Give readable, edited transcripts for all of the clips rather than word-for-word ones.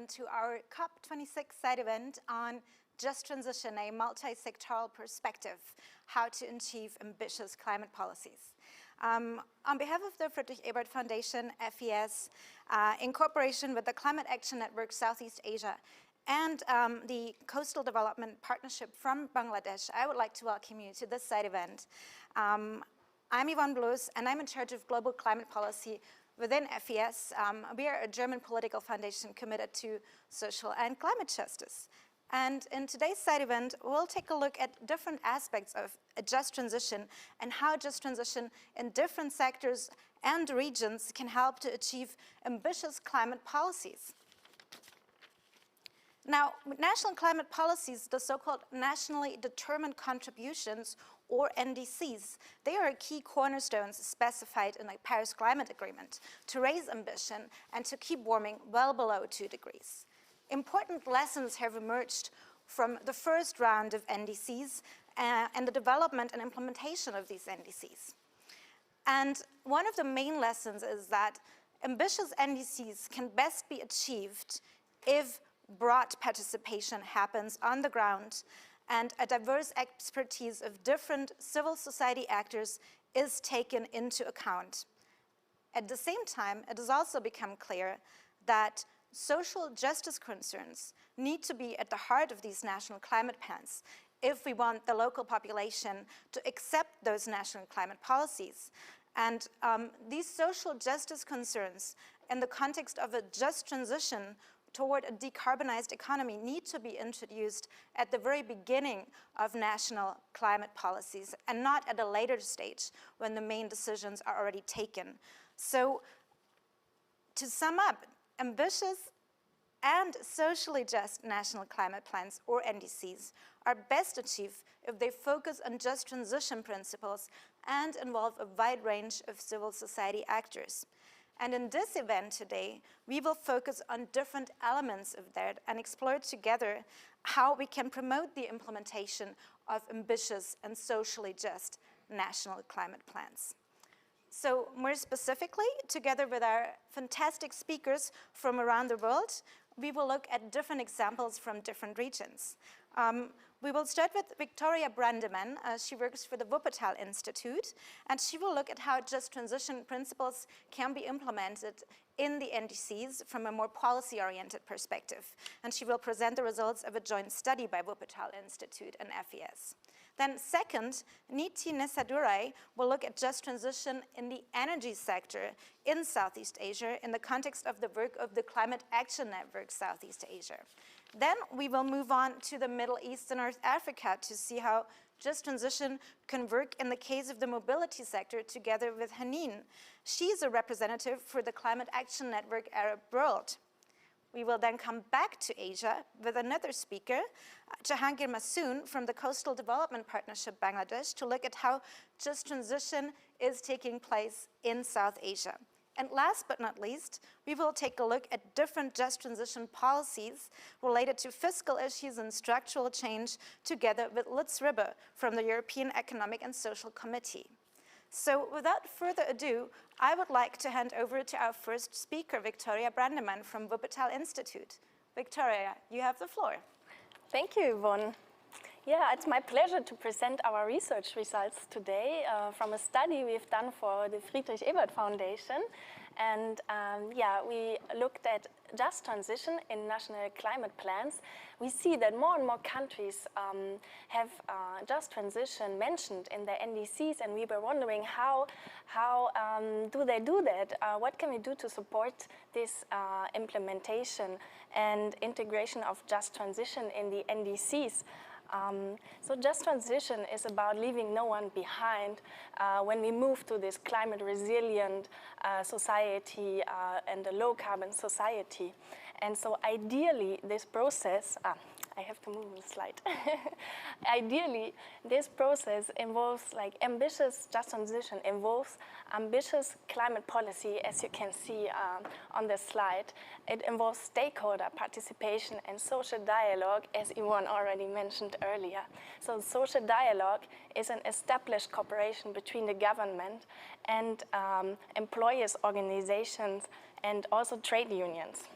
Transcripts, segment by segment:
welcome to our COP26 side event on Just Transition, a multi-sectoral perspective, how to achieve ambitious climate policies. On behalf of the Friedrich-Ebert Foundation, FES, in cooperation with the Climate Action Network Southeast Asia and the Coastal Development Partnership from Bangladesh, I would like to welcome you to this side event. I'm Yvonne Blos, and I'm in charge of global climate policy within FES. We are a German political foundation committed to social and climate justice. And in today's side event, we'll take a look at different aspects of a just transition and how just transition in different sectors and regions can help to achieve ambitious climate policies. Now, national climate policies, the so-called nationally determined contributions, or NDCs, they are key cornerstones specified in the Paris Climate Agreement to raise ambition and to keep warming well below 2 degrees. Important lessons have emerged from the first round of NDCs and the development and implementation of these NDCs. And one of the main lessons is that ambitious NDCs can best be achieved if broad participation happens on the ground and a diverse expertise of different civil society actors is taken into account. At the same time, it has also become clear that social justice concerns need to be at the heart of these national climate plans if we want the local population to accept those national climate policies. And these social justice concerns in the context of a just transition toward a decarbonized economy need to be introduced at the very beginning of national climate policies and not at a later stage when the main decisions are already taken. So to sum up, ambitious and socially just national climate plans, or NDCs, are best achieved if they focus on just transition principles and involve a wide range of civil society actors. And in this event today, we will focus on different elements of that and explore together how we can promote the implementation of ambitious and socially just national climate plans. So more specifically, together with our fantastic speakers from around the world, we will look at different examples from different regions. We will start with Victoria Brandeman. She works for the Wuppertal Institute, and she will look at how just transition principles can be implemented in the NDCs from a more policy-oriented perspective. And she will present the results of a joint study by Wuppertal Institute and FES. Then second, Nithi Nesadurai will look at just transition in the energy sector in Southeast Asia in the context of the work of the Climate Action Network Southeast Asia. Then we will move on to the Middle East and North Africa to see how just transition can work in the case of the mobility sector together with Hanin. She's a representative for the Climate Action Network Arab World. We will then come back to Asia with another speaker, Jahangir Masoon from the Coastal Development Partnership Bangladesh, to look at how just transition is taking place in South Asia. And last but not least, we will take a look at different just transition policies related to fiscal issues and structural change together with Lutz Ribbe from the European Economic and Social Committee. So without further ado, I would like to hand over to our first speaker, Victoria Brandeman from Wuppertal Institute. Victoria, you have the floor. Thank you, Yvonne. Yeah, it's my pleasure to present our research results today from a study we've done for the Friedrich-Ebert Foundation. And yeah, we looked at just transition in national climate plans. We see that more and more countries have just transition mentioned in their NDCs, and we were wondering how do they do that? What can we do to support this implementation and integration of just transition in the NDCs? So just transition is about leaving no one behind when we move to this climate resilient society and a low carbon society. And so ideally this process, I have to move the slide. Ideally, this process involves ambitious just transition, involves ambitious climate policy, as you can see on the slide. It involves stakeholder participation and social dialogue, as Yvonne already mentioned earlier. So social dialogue is an established cooperation between the government and employers' organizations and also trade unions.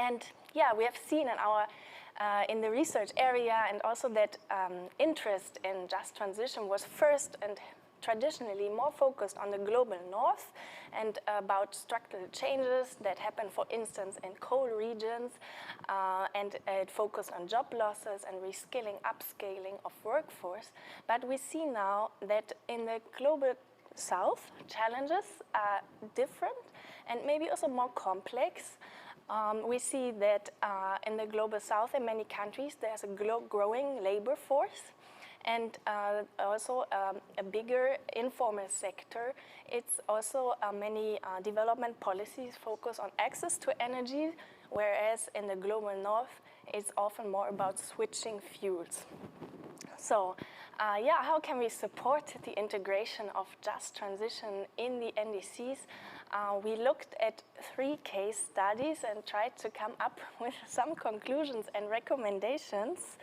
And yeah, we have seen in our in the research area and also that interest in just transition was first and traditionally more focused on the global north and about structural changes that happen, for instance, in coal regions, and it focused on job losses and reskilling, upscaling of workforce. But we see now that in the global south, challenges are different and maybe also more complex. We see that in the global south, in many countries, there's a growing labor force and also a bigger informal sector. It's also many development policies focus on access to energy, whereas in the global north, it's often more about switching fuels. So, yeah, how can we support the integration of just transition in the NDCs? We looked at 3 case studies and tried to come up with some conclusions and recommendations.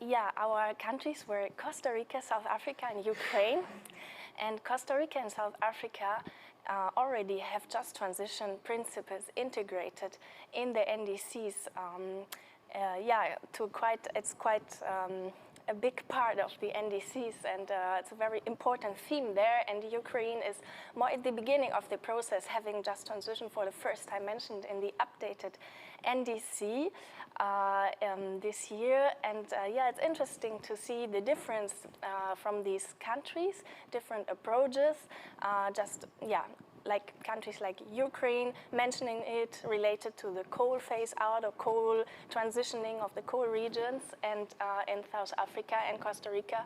Yeah, our countries were Costa Rica, South Africa, and Ukraine. And Costa Rica and South Africa already have just transition principles integrated in the NDCs. Yeah, it's quite a big part of the NDCs, and it's a very important theme there. And Ukraine is more at the beginning of the process, having just transition for the first time mentioned in the updated NDC this year. And yeah, it's interesting to see the difference from these countries, different approaches, like countries like Ukraine, mentioning it related to the coal phase out or coal transitioning of the coal regions, and in South Africa and Costa Rica,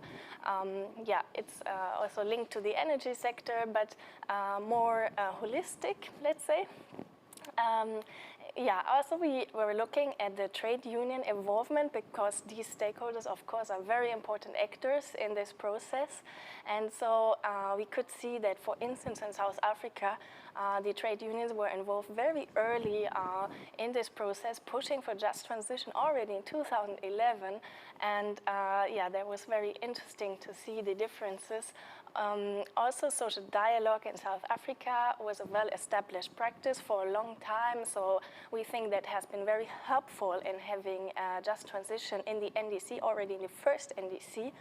yeah, it's also linked to the energy sector, but more holistic, let's say. Yeah, also we were looking at the trade union involvement, because these stakeholders, of course, are very important actors in this process. And so we could see that, for instance, in South Africa, the trade unions were involved very early in this process, pushing for just transition already in 2011. And yeah, that was very interesting to see the differences. Also, social dialogue in South Africa was a well-established practice for a long time, so we think that has been very helpful in having just transition in the NDC, already in the first NDC.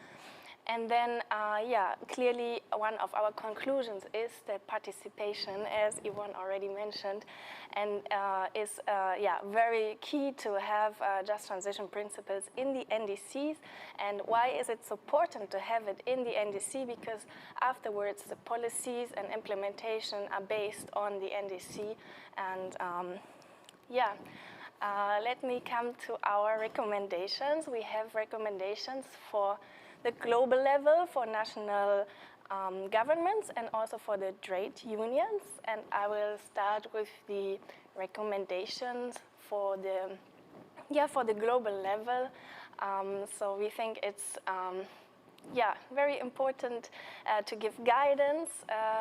And then, yeah, clearly one of our conclusions is that participation, as Yvonne already mentioned, and is yeah, very key to have just transition principles in the NDCs. And why is it so important to have it in the NDC? Because afterwards, the policies and implementation are based on the NDC. And yeah, let me come to our recommendations. We have recommendations for the global level, for national governments, and also for the trade unions. And I will start with the recommendations for the global level. So we think it's yeah, very important to give guidance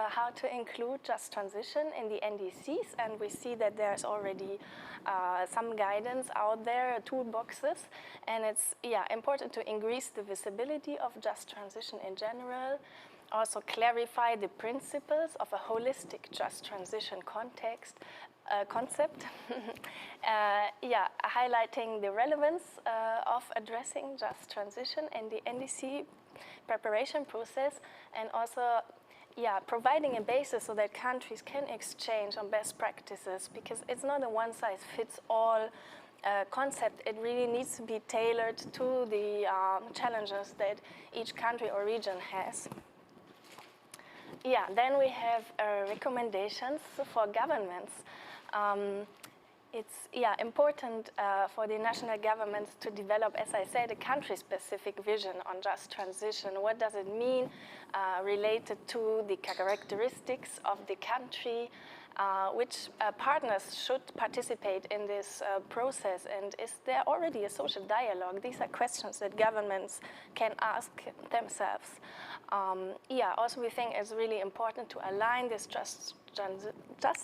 how to include just transition in the NDCs, and we see that there's already some guidance out there, toolboxes, and it's important to increase the visibility of just transition in general. Also clarify the principles of a holistic just transition concept. Highlighting the relevance of addressing just transition in the NDC preparation process, and also providing a basis so that countries can exchange on best practices, because it's not a one-size-fits-all concept. It really needs to be tailored to the challenges that each country or region has. Then we have recommendations for governments. It's important for the national governments to develop, as I said, a country-specific vision on just transition. What does it mean related to the characteristics of the country? Which partners should participate in this process? And is there already a social dialogue? These are questions that governments can ask themselves. Also we think it's really important to align this just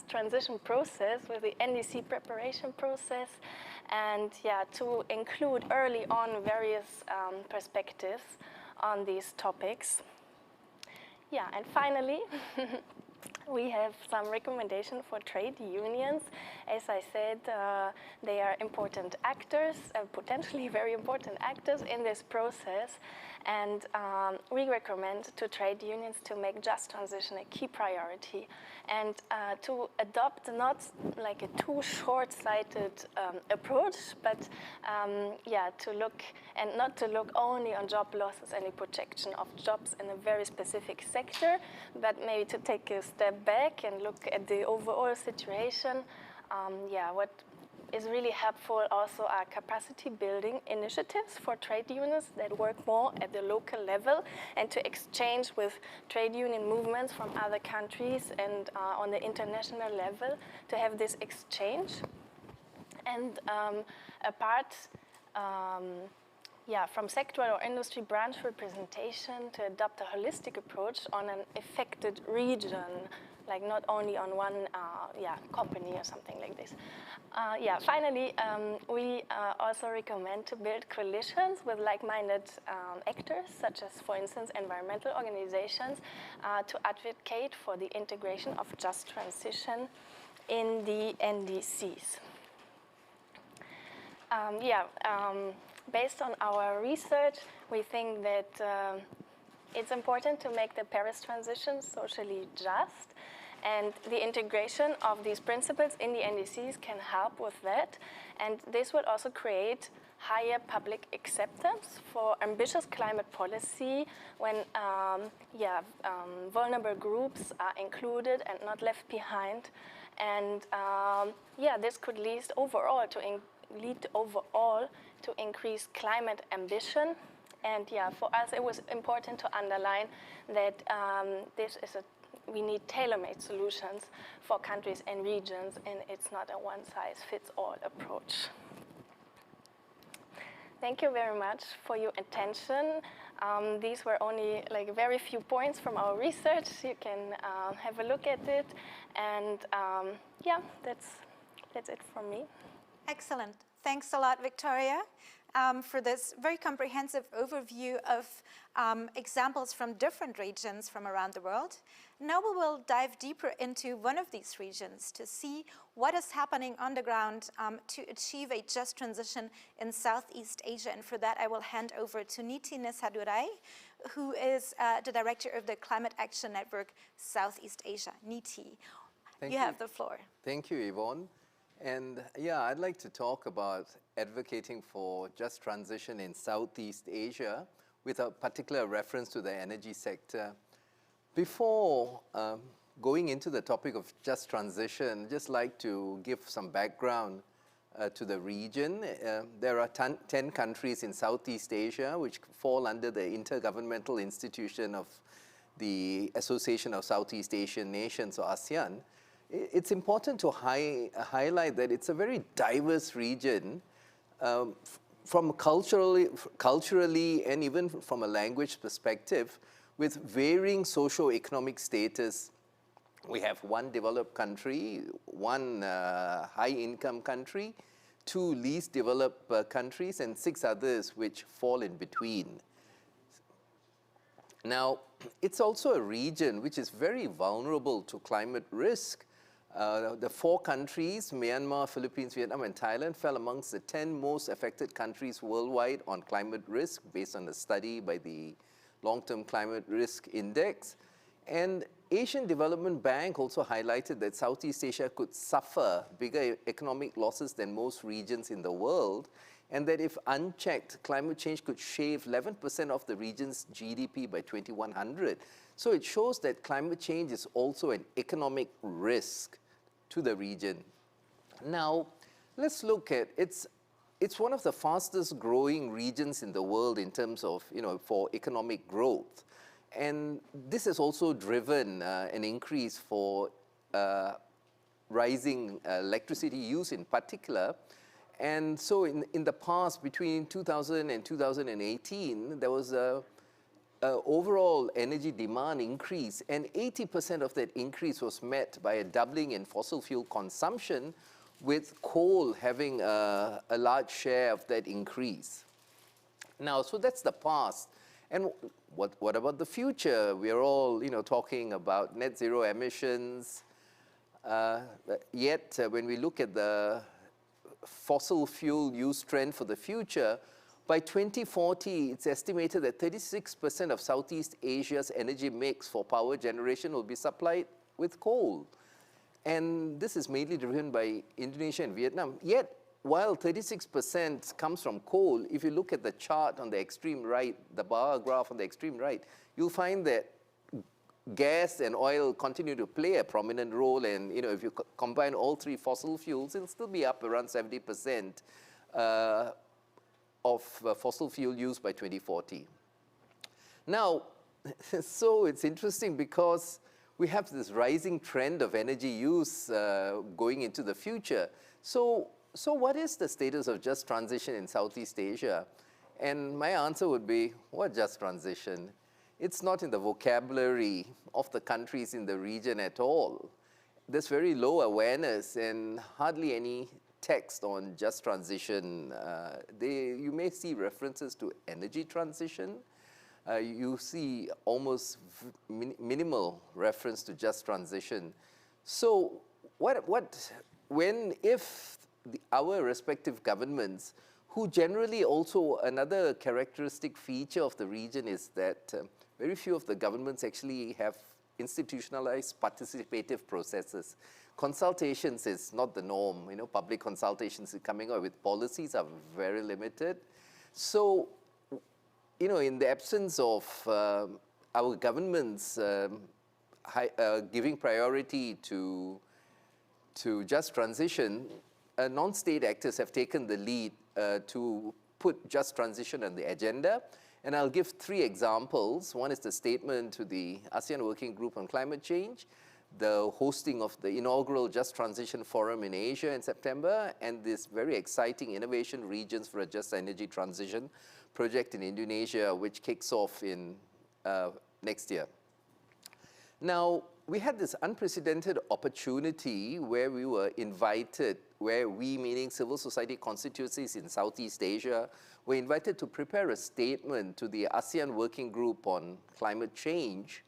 transition process with the NDC preparation process, and to include early on various perspectives on these topics. And finally, we have some recommendation for trade unions. As I said, they are important actors, potentially very important actors in this process. And we recommend to trade unions to make just transition a key priority and to adopt not like a too short-sighted approach, but yeah, to look and not to look only on job losses and the protection of jobs in a very specific sector, but maybe to take a step back and look at the overall situation. Yeah, what is really helpful also are capacity building initiatives for trade unions that work more at the local level and to exchange with trade union movements from other countries and on the international level to have this exchange. And apart yeah, from sectoral or industry branch representation to adopt a holistic approach on an affected region, like not only on one yeah, company or something like this. Yeah, finally, we also recommend to build coalitions with like-minded actors, such as, for instance, environmental organizations, to advocate for the integration of just transition in the NDCs. Yeah, based on our research, we think that it's important to make the Paris transition socially just, and the integration of these principles in the NDCs can help with that. And this will also create higher public acceptance for ambitious climate policy when yeah, vulnerable groups are included and not left behind. And yeah, this could lead overall to increase climate ambition. And yeah, for us, it was important to underline that this is we need tailor-made solutions for countries and regions, and it's not a one-size-fits-all approach. Thank you very much for your attention. These were only like very few points from our research. You can have a look at it, and yeah, that's it from me. Excellent. Thanks a lot, Victoria, for this very comprehensive overview of examples from different regions from around the world. Now we will dive deeper into one of these regions to see what is happening on the ground to achieve a just transition in Southeast Asia. And for that, I will hand over to Nithi Nesadurai, who is the director of the Climate Action Network Southeast Asia. Nithi, you have the floor. Thank you, Yvonne. And yeah, I'd like to talk about advocating for just transition in Southeast Asia with a particular reference to the energy sector. Before going into the topic of just transition, I'd just like to give some background to the region. There are 10 countries in Southeast Asia which fall under the Intergovernmental Institution of the Association of Southeast Asian Nations, or ASEAN. It's important to highlight that it's a very diverse region from culturally and even from a language perspective, with varying socio-economic status. We have one developed country, one high-income country, 2 least developed countries, and 6 others which fall in between. Now, it's also a region which is very vulnerable to climate risk. The 4 countries, Myanmar, Philippines, Vietnam, and Thailand, fell amongst the 10 most affected countries worldwide on climate risk, based on a study by the Long-Term Climate Risk Index. And Asian Development Bank also highlighted that Southeast Asia could suffer bigger economic losses than most regions in the world, and that if unchecked, climate change could shave 11% of the region's GDP by 2100. So it shows that climate change is also an economic risk to the region. Now, let's look at it's one of the fastest growing regions in the world in terms of, for economic growth. And this has also driven an increase for rising electricity use in particular. And so in the past, between 2000 and 2018, there was a overall energy demand increase, and 80% of that increase was met by a doubling in fossil fuel consumption, with coal having a large share of that increase. Now, so that's the past. And what about the future? We're all, talking about net zero emissions. Yet, when we look at the fossil fuel use trend for the future, by 2040, it's estimated that 36% of Southeast Asia's energy mix for power generation will be supplied with coal. And this is mainly driven by Indonesia and Vietnam. Yet, while 36% comes from coal, if you look at the chart on the extreme right, the bar graph on the extreme right, you'll find that gas and oil continue to play a prominent role. And if you combine all three fossil fuels, it'll still be up around 70% of fossil fuel use by 2040. Now, so it's interesting because we have this rising trend of energy use going into the future. So what is the status of just transition in Southeast Asia? And my answer would be, what just transition? It's not in the vocabulary of the countries in the region at all. There's very low awareness and hardly any text on just transition. You may see references to energy transition. You see almost minimal reference to just transition. So if our respective governments, who generally also, another characteristic feature of the region is that very few of the governments actually have institutionalized participative processes. Consultations is not the norm. Public consultations coming out with policies are very limited. So, in the absence of our governments giving priority to just transition, non-state actors have taken the lead to put just transition on the agenda. And I'll give 3 examples. One is the statement to the ASEAN Working Group on Climate Change, the hosting of the inaugural Just Transition Forum in Asia in September, and this very exciting Innovation Regions for a Just Energy Transition project in Indonesia, which kicks off in next year. Now, we had this unprecedented opportunity where we were invited, where we, meaning civil society constituencies in Southeast Asia, were invited to prepare a statement to the ASEAN Working Group on Climate Change.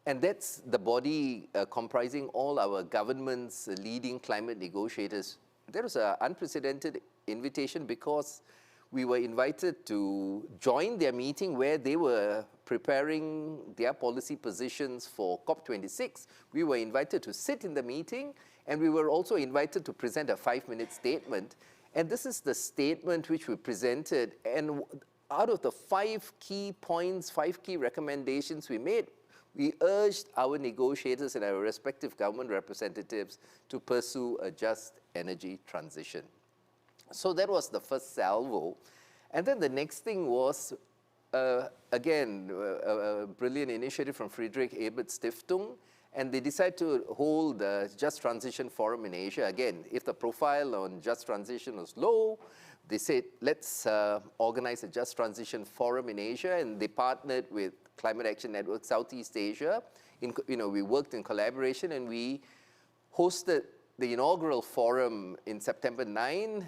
And that's the body comprising all our governments, leading climate negotiators. There was an unprecedented invitation because we were invited to join their meeting where they were preparing their policy positions for COP26. We were invited to sit in the meeting, and we were also invited to present a 5-minute statement. And this is the statement which we presented. And out of the 5 key points, 5 key recommendations we made, we urged our negotiators and our respective government representatives to pursue a just energy transition. So that was the first salvo. And then the next thing was, again, a brilliant initiative from Friedrich-Ebert-Stiftung, and they decided to hold the Just Transition Forum in Asia. Again, if the profile on just transition was low, they said, let's organize a Just Transition Forum in Asia, and they partnered with Climate Action Network Southeast Asia. We worked in collaboration, and we hosted the inaugural forum in September 9.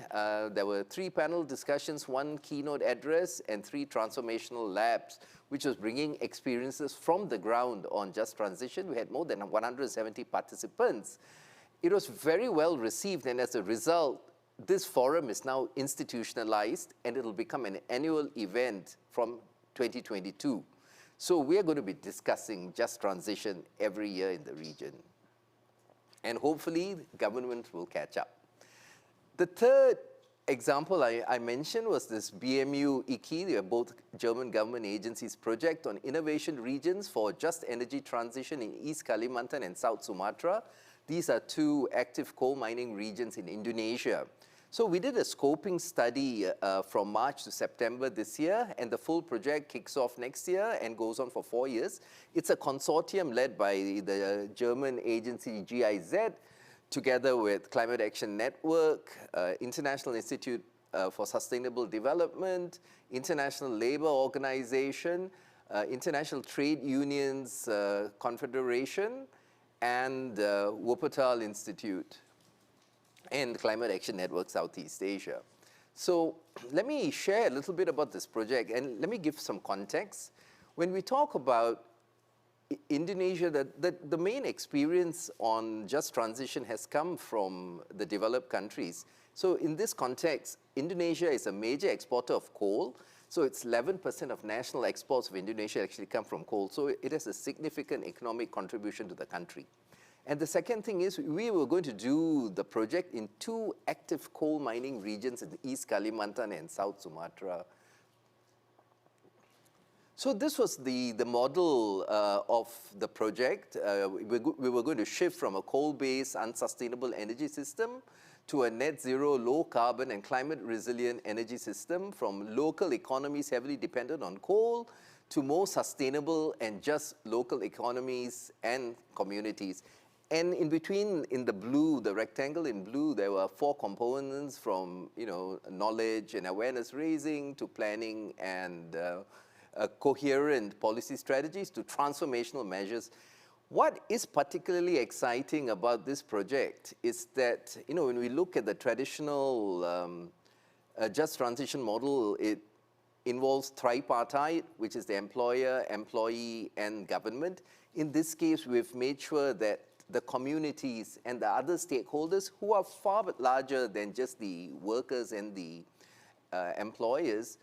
There were 3 panel discussions, 1 keynote address, and 3 transformational labs, which was bringing experiences from the ground on just transition. We had more than 170 participants. It was very well received, and as a result, this forum is now institutionalized, and it'll become an annual event from 2022. So we are going to be discussing just transition every year in the region. And hopefully, government will catch up. The third example I mentioned was this BMU IKI, they are both German government agencies, project on innovation regions for just energy transition in East Kalimantan and South Sumatra. These are 2 active coal mining regions in Indonesia. So we did a scoping study from March to September this year, and the full project kicks off next year and goes on for 4 years. It's a consortium led by the German agency GIZ, together with Climate Action Network, International Institute for Sustainable Development, International Labour Organization, International Trade Unions Confederation, and Wuppertal Institute, and Climate Action Network Southeast Asia. So let me share a little bit about this project, and let me give some context. When we talk about Indonesia, the main experience on just transition has come from the developed countries. So in this context, Indonesia is a major exporter of coal. So it's 11% of national exports of Indonesia actually come from coal. So it has a significant economic contribution to the country. And the second thing is we were going to do the project in 2 active coal mining regions in East Kalimantan and South Sumatra. So this was the model of the project. We were going to shift from a coal-based, unsustainable energy system to a net zero, low carbon and climate resilient energy system, from local economies heavily dependent on coal to more sustainable and just local economies and communities. And in between, in the blue, the rectangle in blue, there were 4 components, from knowledge and awareness raising to planning and coherent policy strategies to transformational measures. What is particularly exciting about this project is that, when we look at the traditional just transition model, it involves tripartite, which is the employer, employee, and government. In this case, we've made sure that the communities and the other stakeholders, who are far larger than just the workers and the employers,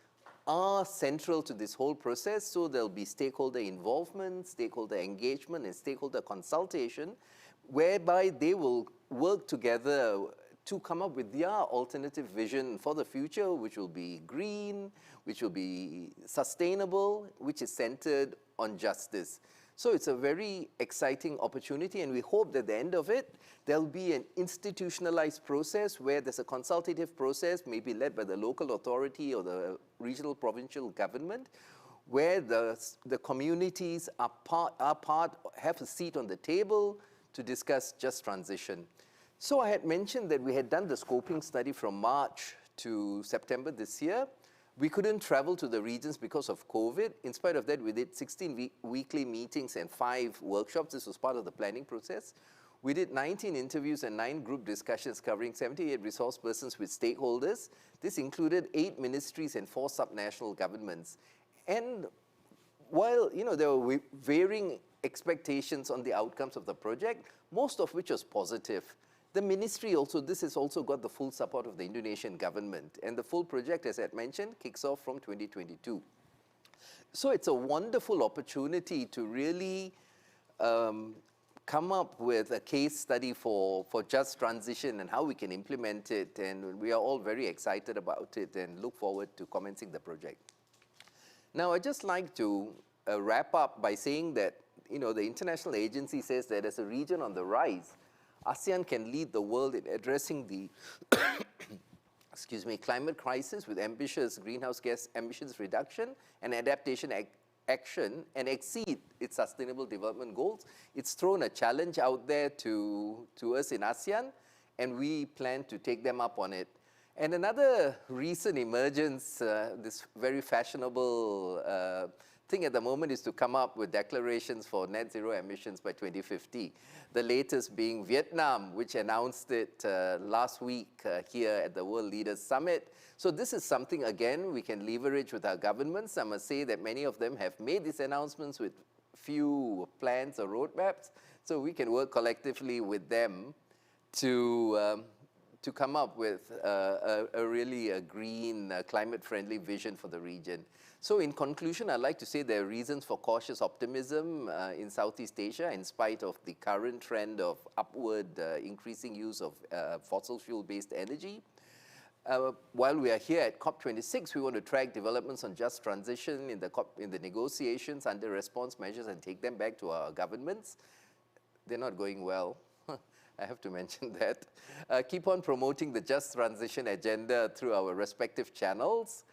are central to this whole process. So there'll be stakeholder involvement, stakeholder engagement, and stakeholder consultation, whereby they will work together to come up with their alternative vision for the future, which will be green, which will be sustainable, which is centered on justice. So it's a very exciting opportunity, and we hope that at the end of it, there'll be an institutionalized process where there's a consultative process, maybe led by the local authority or the regional provincial government, where the communities have a seat on the table to discuss just transition. So I had mentioned that we had done the scoping study from March to September this year. We couldn't travel to the regions because of COVID. In spite of that, we did 16 weekly meetings and 5 workshops. This was part of the planning process. We did 19 interviews and 9 group discussions covering 78 resource persons with stakeholders. This included 8 ministries and 4 subnational governments. And while there were varying expectations on the outcomes of the project, most of which was positive, the ministry this has also got the full support of the Indonesian government. And the full project, as I had mentioned, kicks off from 2022. So it's a wonderful opportunity to really come up with a case study for just transition and how we can implement it. And we are all very excited about it and look forward to commencing the project. Now, I'd just like to wrap up by saying that, the international agency says that as a region on the rise, ASEAN can lead the world in addressing the climate crisis with ambitious greenhouse gas emissions reduction and adaptation action and exceed its sustainable development goals. It's thrown a challenge out there to us in ASEAN, and we plan to take them up on it. And another recent emergence, this very fashionable thing at the moment, is to come up with declarations for net zero emissions by 2050. The latest being Vietnam, which announced it last week here at the World Leaders Summit. So this is something, again, we can leverage with our governments. I must say that many of them have made these announcements with few plans or roadmaps. So we can work collectively with them to come up with a really green, climate-friendly vision for the region. So in conclusion, I'd like to say there are reasons for cautious optimism in Southeast Asia, in spite of the current trend of upward increasing use of fossil fuel-based energy. While we are here at COP26, we want to track developments on just transition in the negotiations under response measures and take them back to our governments. They're not going well. I have to mention that. Keep on promoting the just transition agenda through our respective channels.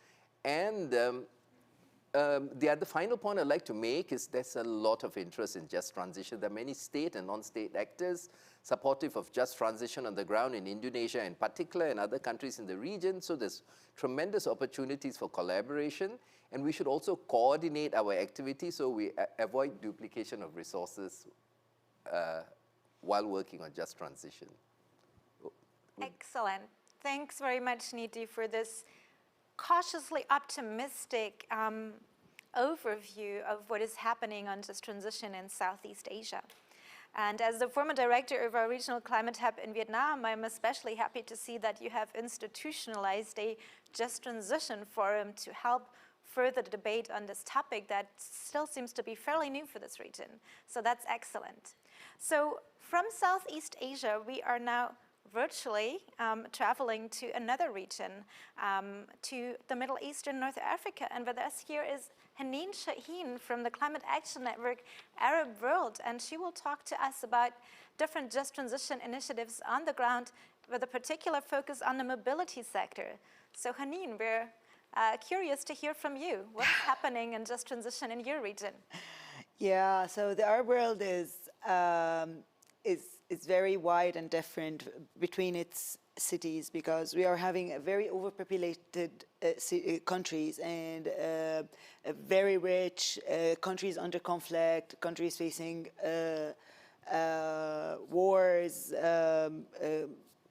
And the other final point I'd like to make is there's a lot of interest in just transition. There are many state and non-state actors supportive of just transition on the ground in Indonesia in particular and other countries in the region. So there's tremendous opportunities for collaboration, and we should also coordinate our activities so we avoid duplication of resources while working on just transition. Excellent. Thanks very much, Nithi, for this cautiously optimistic overview of what is happening on just transition in Southeast Asia. And as the former director of our regional climate hub in Vietnam, I'm especially happy to see that you have institutionalized a Just Transition Forum to help further the debate on this topic that still seems to be fairly new for this region. So that's excellent. So from Southeast Asia, we are now virtually traveling to another region, to the Middle East and North Africa. And with us here is Haneen Shaheen from the Climate Action Network Arab World, and she will talk to us about different just transition initiatives on the ground with a particular focus on the mobility sector. So Haneen, we're curious to hear from you. What's happening in just transition in your region? Yeah, so the Arab world is very wide and different between its cities, because we are having a very overpopulated countries and very rich countries under conflict, countries facing wars,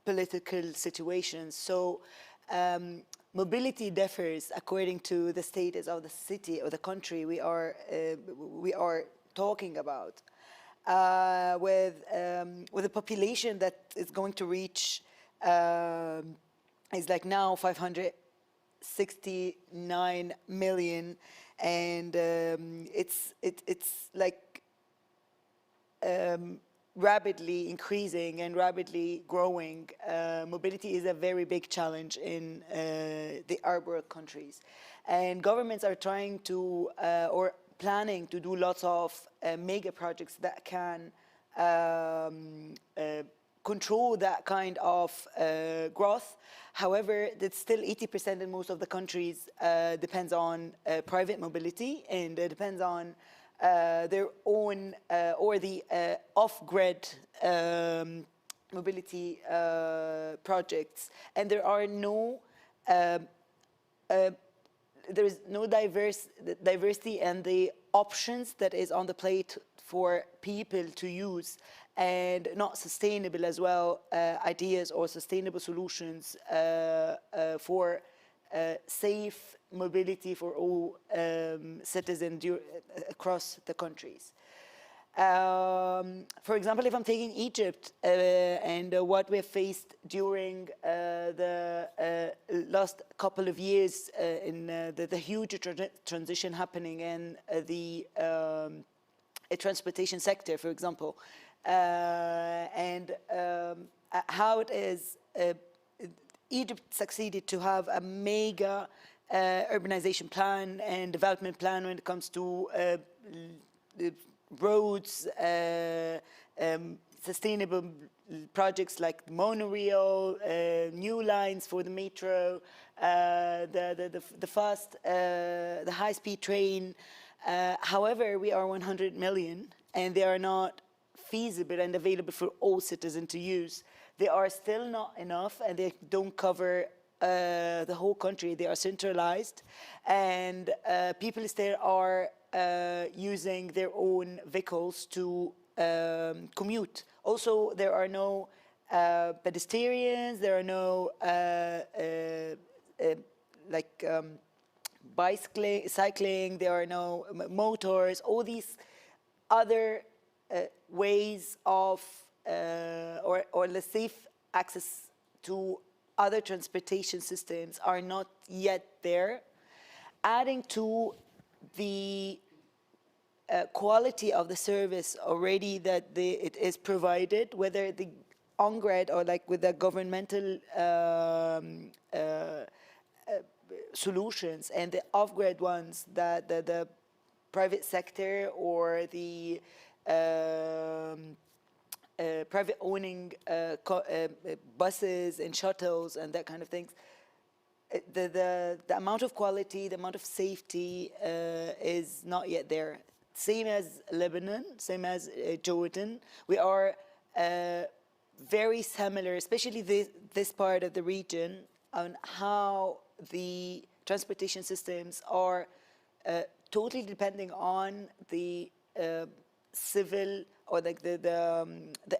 political situations. So mobility differs according to the status of the city or the country we are talking about. With a population that is going to reach is like now 569 million, and it's like rapidly increasing and rapidly growing. Mobility is a very big challenge in the Arab world countries, and governments are trying to or planning to do lots of mega projects that can control that kind of growth. However, it's still 80% in most of the countries depends on private mobility, and it depends on their own or the off-grid mobility projects, and there are no there is no diversity and the options that is on the plate for people to use, and not sustainable as well ideas or sustainable solutions for safe mobility for all citizens across the countries. For example, if I'm taking Egypt and what we have faced during the last couple of years in the huge transition happening in the transportation sector, for example, and how it is Egypt succeeded to have a mega urbanization plan and development plan when it comes to roads, sustainable projects like monorail, new lines for the metro, the fast, the high-speed train. However, we are 100 million, and they are not feasible and available for all citizens to use. They are still not enough, and they don't cover the whole country. They are centralized, and people still are using their own vehicles to commute. Also, there are no pedestrians, there are no bicycling, cycling, there are no motors, all these other ways of or the safe access to other transportation systems are not yet there. Adding to the quality of the service already that it is provided, whether the on-grid or like with the governmental solutions and the off-grid ones that the private sector or the private owning buses and shuttles and that kind of things. The amount of quality, the amount of safety is not yet there. Same as Lebanon, same as Jordan. We are very similar, especially this part of the region, on how the transportation systems are totally depending on the civil or like the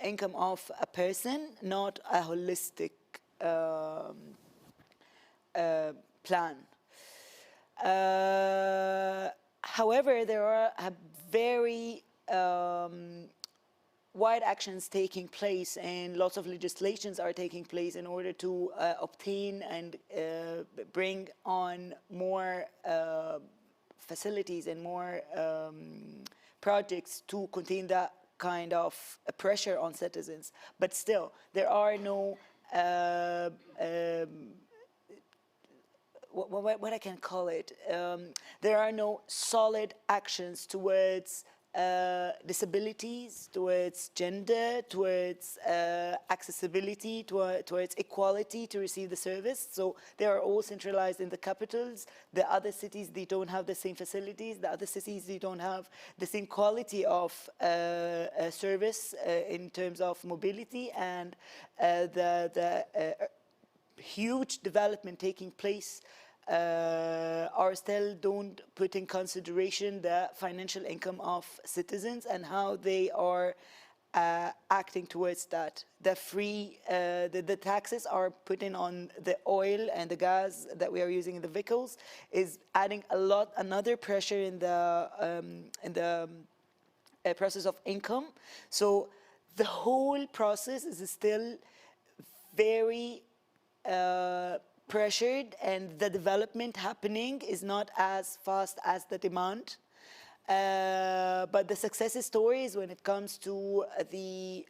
income of a person, not a holistic plan. However, there are very wide actions taking place, and lots of legislations are taking place in order to obtain and bring on more facilities and more projects to contain that kind of pressure on citizens. But still, there are no what I can call it. There are no solid actions towards disabilities, towards gender, towards accessibility, towards equality to receive the service. So they are all centralized in the capitals. The other cities, they don't have the same facilities. The other cities, they don't have the same quality of service in terms of mobility, and the huge development taking place are still don't put in consideration the financial income of citizens and how they are acting towards that. The taxes are put in on the oil and the gas that we are using in the vehicles is adding another pressure in the process of income. So the whole process is still very pressured, and the development happening is not as fast as the demand. But the success stories when it comes to the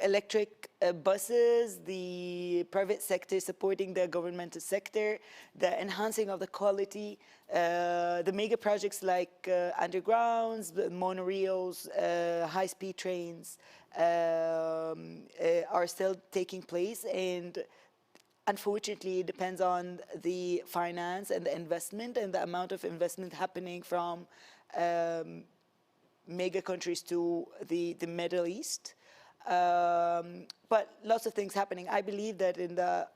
electric buses, the private sector supporting the governmental sector, the enhancing of the quality, the mega projects like undergrounds, monorails, high-speed trains are still taking place, and unfortunately it depends on the finance and the investment and the amount of investment happening from mega countries to the Middle East. But lots of things happening. I believe that in the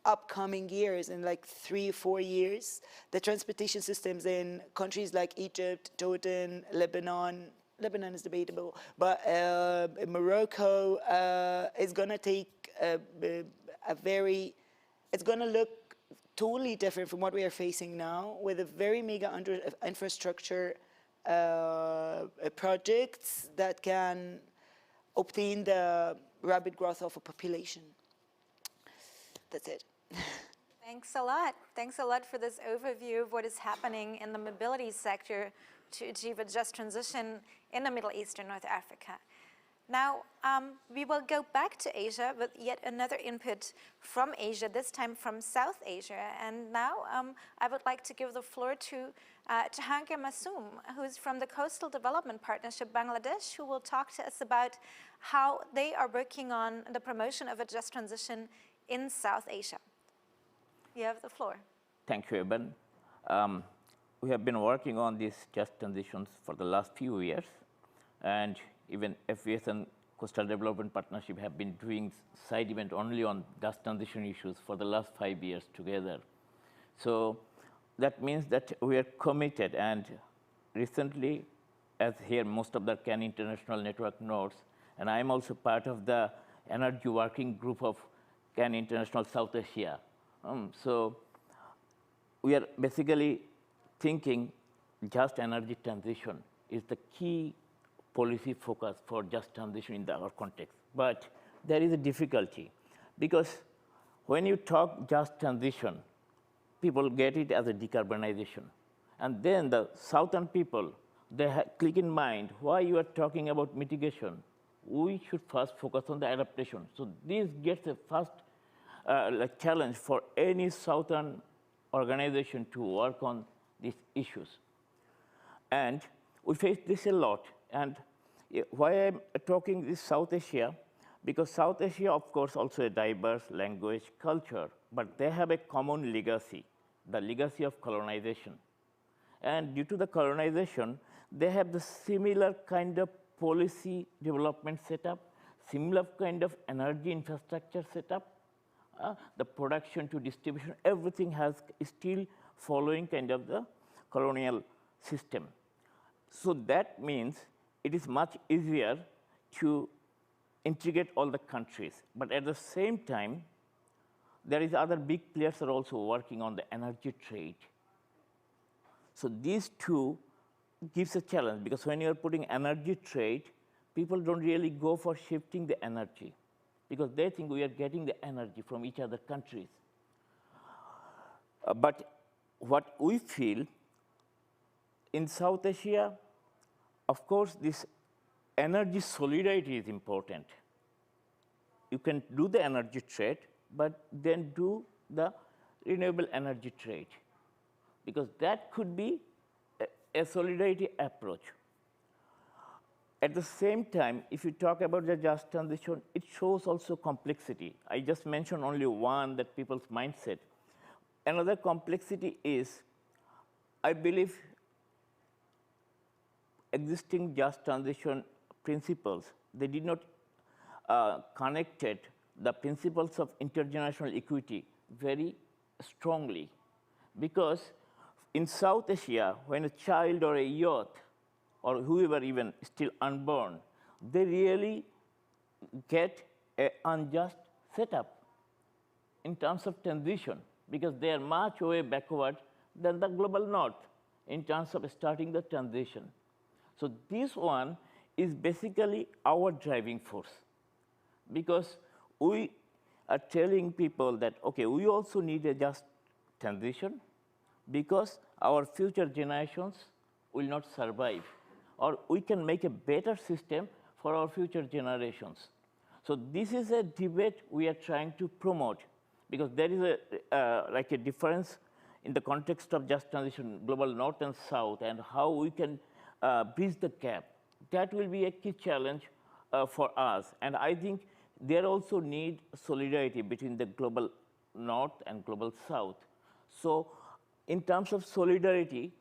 upcoming years, in like 3 or 4 years, the transportation systems in countries like Egypt, Jordan, Lebanon is debatable, but Morocco is going to take it's going to look totally different from what we are facing now, with a very mega infrastructure projects that can obtain the rapid growth of a population. That's it. Thanks a lot. Thanks a lot for this overview of what is happening in the mobility sector to achieve a just transition in the Middle East and North Africa. Now, we will go back to Asia with yet another input from Asia, this time from South Asia. And now I would like to give the floor to Jahangir Masoom, who's from the Coastal Development Partnership Bangladesh, who will talk to us about how they are working on the promotion of a just transition in South Asia. You have the floor. Thank you, Yvonne. We have been working on these just transitions for the last few years, and even FVS and Coastal Development Partnership have been doing side event only on just transition issues for the last 5 years together. So that means that we are committed, and recently, as here most of the CAN International Network knows, and I am also part of the energy working group of CAN International South Asia. So we are basically thinking just energy transition is the key policy focus for just transition in our context. But there is a difficulty, because when you talk just transition, people get it as a decarbonization. And then the southern people, they click in mind, why you are talking about mitigation? We should first focus on the adaptation. So this gets a first challenge for any southern organization to work on these issues. And we face this a lot. And why I'm talking this South Asia, because South Asia, of course, also a diverse language, culture, but they have a common legacy, the legacy of colonization. And due to the colonization, they have the similar kind of policy development setup, similar kind of energy infrastructure setup, the production to distribution, everything is still following kind of the colonial system. So that means it is much easier to integrate all the countries. But at the same time, there is other big players are also working on the energy trade. So these two gives a challenge, because when you're putting energy trade, people don't really go for shifting the energy, because they think we are getting the energy from each other countries. But what we feel in South Asia, of course, this energy solidarity is important. You can do the energy trade, but then do the renewable energy trade, because that could be a solidarity approach. At the same time, if you talk about the just transition, it shows also complexity. I just mentioned only one, that people's mindset. Another complexity is, I believe, existing just transition principles, they did not connected the principles of intergenerational equity very strongly. Because in South Asia, when a child or a youth, or whoever even still unborn, they really get an unjust setup in terms of transition, because they are much way backward than the global north in terms of starting the transition. So this one is basically our driving force, because we are telling people that, okay, we also need a just transition, because our future generations will not survive, or we can make a better system for our future generations. So this is a debate we are trying to promote, because there is like a difference in the context of just transition, global north and south, and how we can bridge the gap. That will be a key challenge for us. And I think there also need solidarity between the global north and global south. So in terms of solidarity,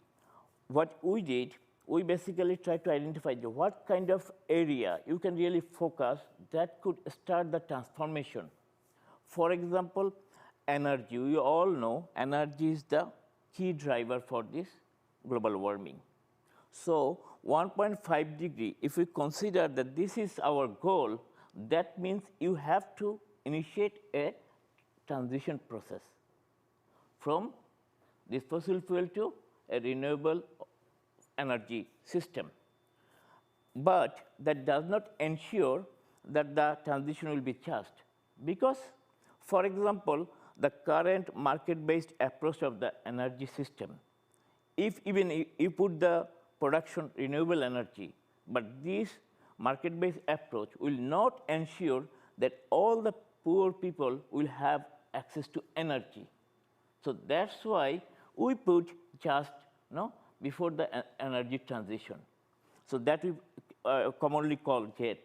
what we did, we basically tried to identify what kind of area you can really focus that could start the transformation. For example, energy. We all know energy is the key driver for this global warming. So 1.5 degree, if we consider that this is our goal, that means you have to initiate a transition process from this fossil fuel to a renewable energy system. But that does not ensure that the transition will be just, because, for example, the current market-based approach of the energy system, if even you put the production renewable energy, but this market-based approach will not ensure that all the poor people will have access to energy. So that's why we put just before the energy transition. So that we commonly call JET.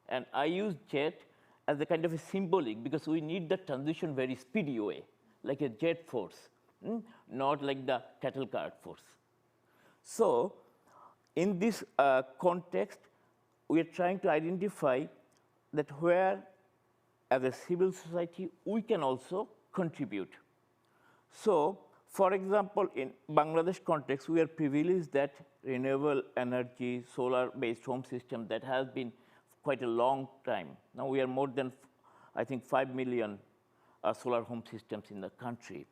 And I use JET as a kind of a symbolic, because we need the transition very speedy way, like a jet force, not like the cattle cart force. So in this context, we are trying to identify that where, as a civil society, we can also contribute. So, for example, in Bangladesh context, we are privileged that renewable energy, solar-based home system that has been quite a long time. Now we are more than, I think, 5 million solar home systems in the country.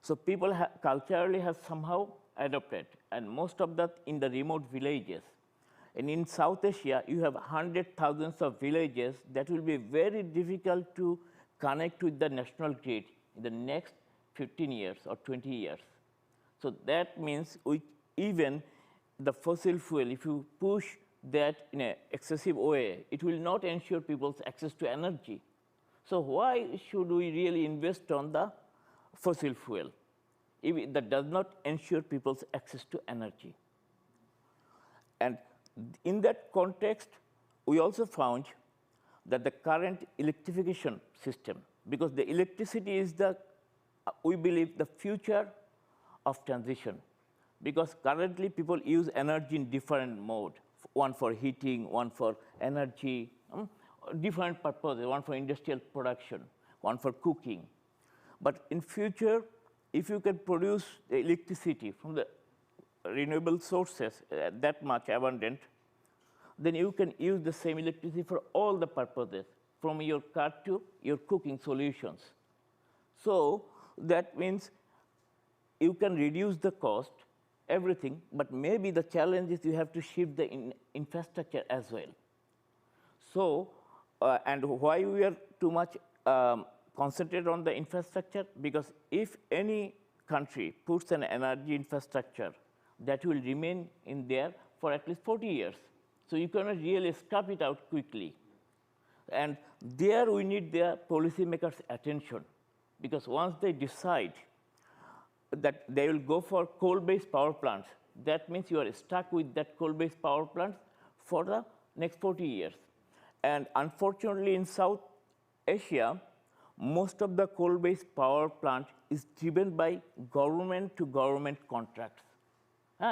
So people culturally have somehow adopted, and most of that in the remote villages. And in South Asia, you have hundreds of thousands of villages that will be very difficult to connect with the national grid in the next 15 years or 20 years. So that means even the fossil fuel, if you push that in an excessive way, it will not ensure people's access to energy. So why should we really invest on the fossil fuel if that does not ensure people's access to energy? And in that context, we also found that the current electrification system, because the electricity is the, we believe, the future of transition, because currently people use energy in different modes, one for heating, one for energy, different purposes, one for industrial production, one for cooking. But in future, if you can produce the electricity from the renewable sources that much abundant, then you can use the same electricity for all the purposes, from your car to your cooking solutions. So that means you can reduce the cost, everything, but maybe the challenge is you have to shift the infrastructure as well. So, and why we are too much concentrated on the infrastructure? Because if any country puts an energy infrastructure, that will remain in there for at least 40 years. So you cannot really scrap it out quickly. And there we need the policymakers' attention, because once they decide that they will go for coal-based power plants, that means you are stuck with that coal-based power plant for the next 40 years. And unfortunately, in South Asia, most of the coal-based power plant is driven by government-to-government contracts.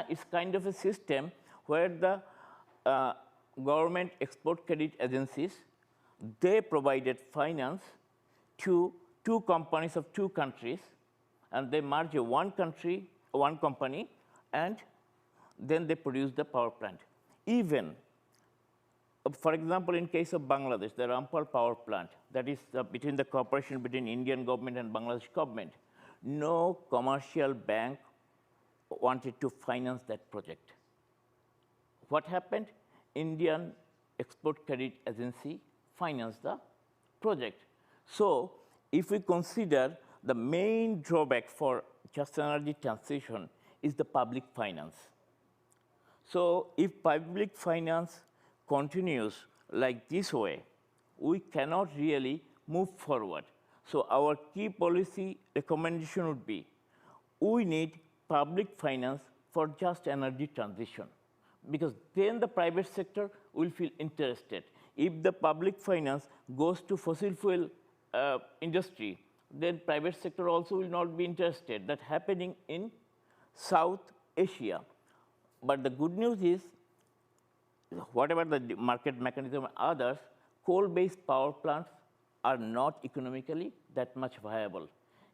It's kind of a system where the government export credit agencies, they provided finance to two companies of two countries, and they merge one company, and then they produce the power plant. Even, for example, in case of Bangladesh, the Rampal power plant, that is between the cooperation between Indian government and Bangladesh government, no commercial bank wanted to finance that project. What happened? Indian Export Credit Agency financed the project. So if we consider the main drawback for just energy transition is the public finance. So if public finance continues like this way, we cannot really move forward. So our key policy recommendation would be, we need public finance for just energy transition, because then the private sector will feel interested. If the public finance goes to fossil fuel industry, then private sector also will not be interested. That's happening in South Asia. But the good news is, whatever the market mechanism and others, coal-based power plants are not economically that much viable.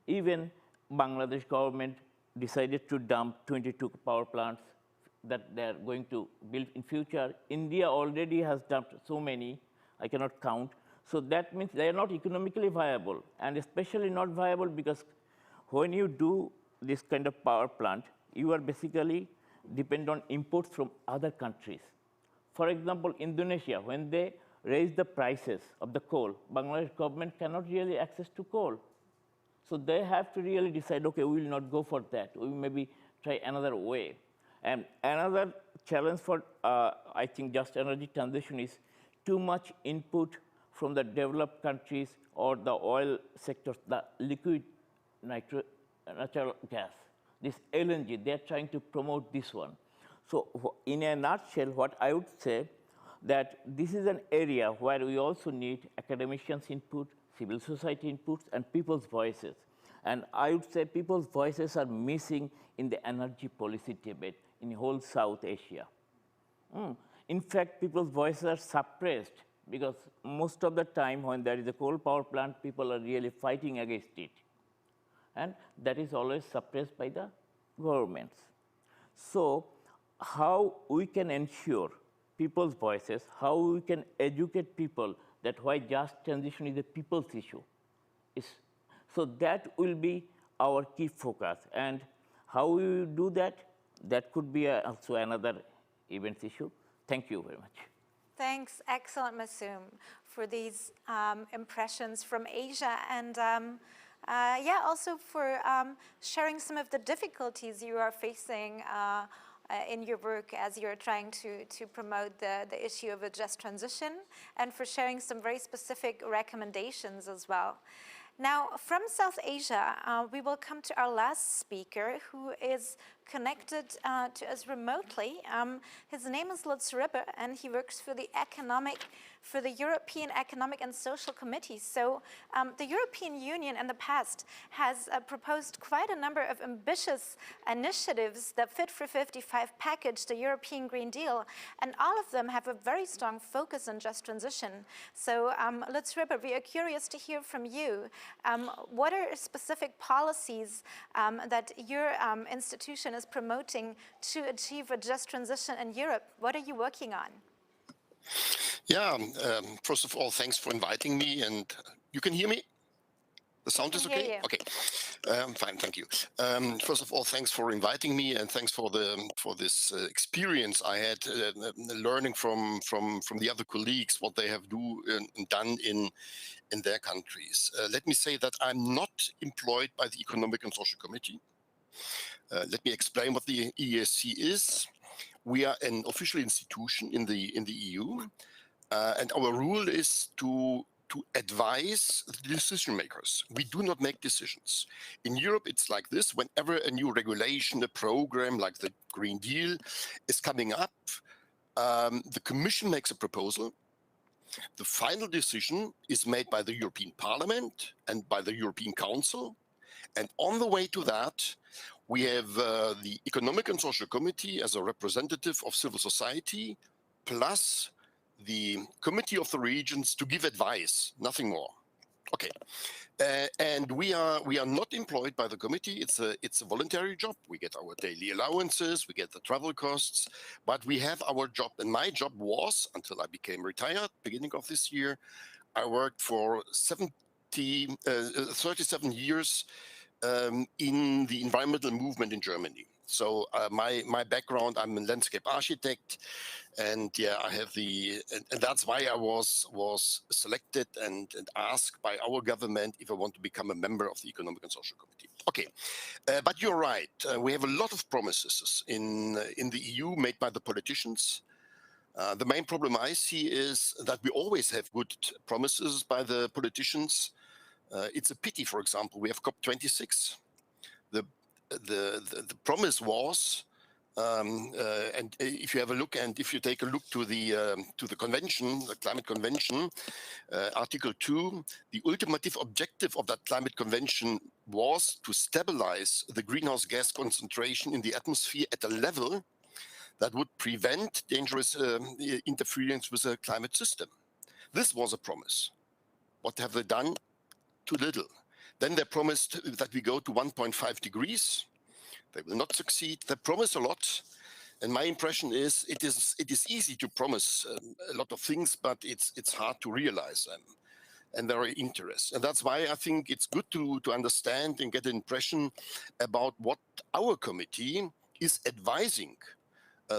Even Bangladesh government decided to dump 22 power plants that they are going to build in future. India already has dumped so many, I cannot count. So that means they are not economically viable, and especially not viable because when you do this kind of power plant, you are basically depend on imports from other countries. For example, Indonesia, when they raise the prices of the coal, Bangladesh government cannot really access to coal. So they have to really decide, okay, we will not go for that. We will maybe try another way. And another challenge for, I think, just energy transition is too much input from the developed countries or the oil sectors, the liquid natural gas, this LNG, they're trying to promote this one. So in a nutshell, what I would say, that this is an area where we also need academicians' input, civil society inputs, and people's voices. And I would say people's voices are missing in the energy policy debate in whole South Asia. In fact, people's voices are suppressed because most of the time when there is a coal power plant, people are really fighting against it. And that is always suppressed by the governments. So how we can ensure people's voices, how we can educate people that why just transition is a people's issue. So that will be our key focus. And how we will do that, that could be also another events issue. Thank you very much. Thanks, excellent, Masoom, for these impressions from Asia, and yeah, also for sharing some of the difficulties you are facing in your work as you're trying to promote the issue of a just transition, and for sharing some very specific recommendations as well. Now, from South Asia, we will come to our last speaker, who is connected to us remotely. His name is Lutz Ribbe, and he works for the European Economic and Social Committee. So the European Union in the past has proposed quite a number of ambitious initiatives, the Fit for 55 package, the European Green Deal, and all of them have a very strong focus on just transition. So Lutz Ribbe, we are curious to hear from you. What are specific policies that your institution is promoting to achieve a just transition in Europe? What are you working on? Yeah, first of all, thanks for inviting me, and you can hear me? The sound is okay? Okay, fine, thank you. First of all, thanks for inviting me, and thanks for this experience I had learning from the other colleagues what they have done in their countries. Let me say that I'm not employed by the Economic and Social Committee. Let me explain what the ESC is. We are an official institution in the EU, and our rule is to advise the decision makers. We do not make decisions. In Europe, it's like this: whenever a new regulation, a program like the Green Deal is coming up, the Commission makes a proposal. The final decision is made by the European Parliament and by the European Council. And on the way to that, we have the Economic and Social Committee as a representative of civil society, plus the Committee of the Regions to give advice, nothing more. Okay, and we are not employed by the committee. It's a voluntary job. We get our daily allowances, we get the travel costs, but we have our job. And my job was, until I became retired, beginning of this year, I worked for 37 years in the environmental movement in Germany. So my background, I'm a landscape architect, and yeah, I have and that's why I was selected and asked by our government if I want to become a member of the Economic and Social Committee. Okay, but you're right. We have a lot of promises in the EU made by the politicians. The main problem I see is that we always have good promises by the politicians. It's a pity, for example, we have COP26. The promise was, and if you have a look, and if you take a look to the convention, the climate convention, Article 2, the ultimate objective of that climate convention was to stabilize the greenhouse gas concentration in the atmosphere at a level that would prevent dangerous interference with the climate system. This was a promise. What have they done? Too little. Then they promised that we go to 1.5 degrees. They will not succeed. They promise a lot. And my impression is it is easy to promise a lot of things, but it's hard to realize them. And there are interests. And that's why I think it's good to understand and get an impression about what our committee is advising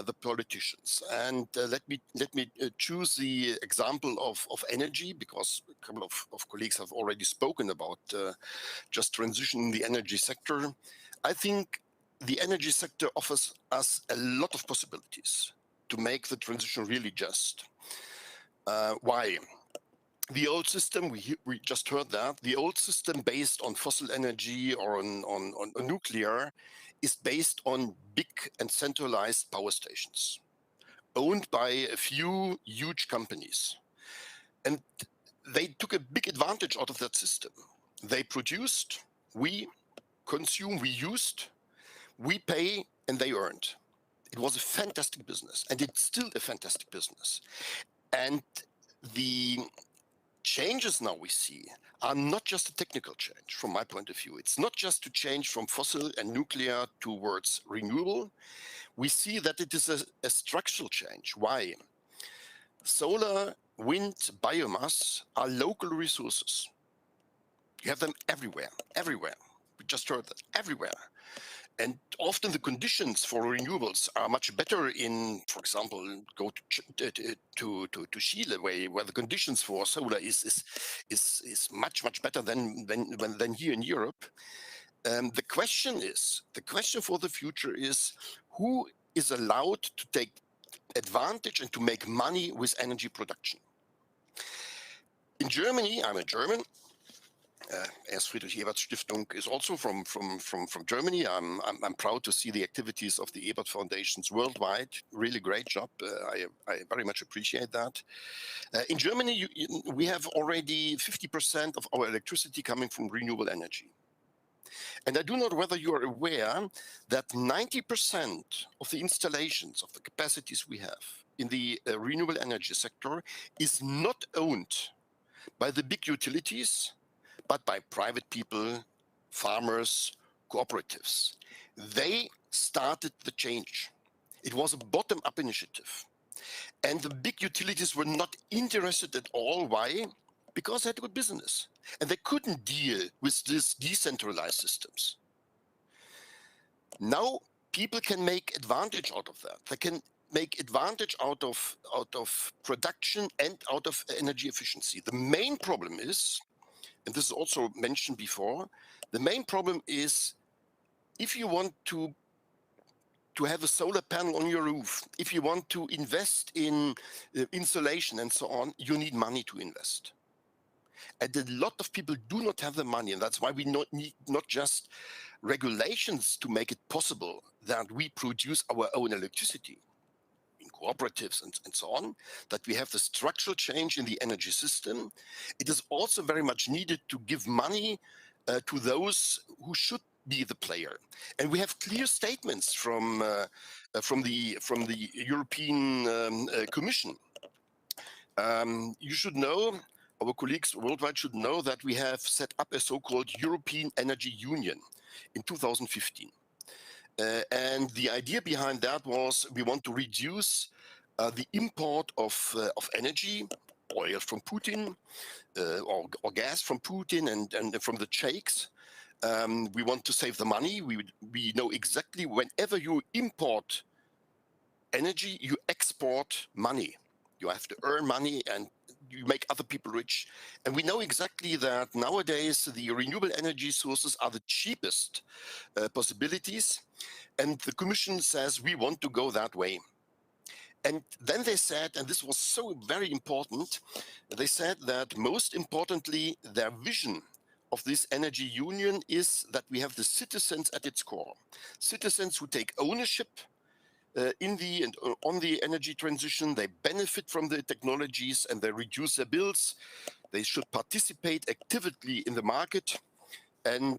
the politicians. And let me choose the example of energy, because a couple of colleagues have already spoken about just transition in the energy sector. I think the energy sector offers us a lot of possibilities to make the transition really just. Why? The old system, we just heard that, the old system based on fossil energy or on nuclear is based on big and centralized power stations owned by a few huge companies. And they took a big advantage out of that system. They produced, we consume, we used, we pay, and they earned. It was a fantastic business, and it's still a fantastic business. And the changes now we see are not just a technical change from my point of view. It's not just to change from fossil and nuclear towards renewable. We see that it is a structural change. Why? Solar, wind, biomass are local resources. You have them everywhere, everywhere. We just heard that, everywhere. And often the conditions for renewables are much better in, for example, go to Chile, where the conditions for solar is much better than here in Europe. The question for the future is, who is allowed to take advantage and to make money with energy production? In Germany, I'm a German. As Friedrich-Ebert-Stiftung is also from Germany. I'm proud to see the activities of the Ebert Foundations worldwide. Really great job. I very much appreciate that. In Germany, we have already 50% of our electricity coming from renewable energy. And I do not know whether you are aware that 90% of the installations, of the capacities we have in the renewable energy sector is not owned by the big utilities, but by private people, farmers, cooperatives. They started the change. It was a bottom-up initiative. And the big utilities were not interested at all. Why? Because they had good business. And they couldn't deal with these decentralized systems. Now people can make advantage out of that. They can make advantage out of production and out of energy efficiency. The main problem is, and this is also mentioned before, the main problem is if you want to have a solar panel on your roof, if you want to invest in insulation and so on, you need money to invest. And a lot of people do not have the money, and that's why we need not just regulations to make it possible that we produce our own electricity in cooperatives and so on, that we have the structural change in the energy system. It is also very much needed to give money to those who should be the player. And we have clear statements from the European Commission. You should know, our colleagues worldwide should know that we have set up a so-called European Energy Union in 2015. And the idea behind that was we want to reduce the import of energy, oil from Putin, or gas from Putin and from the Czechs. We want to save the money. We know exactly whenever you import energy, you export money. You have to earn money and you make other people rich. And we know exactly that nowadays the renewable energy sources are the cheapest possibilities. And the Commission says we want to go that way. And then they said, and this was so very important, they said that most importantly, their vision of this energy union is that we have the citizens at its core. Citizens who take ownership on the energy transition. They benefit from the technologies and they reduce their bills. They should participate actively in the market. And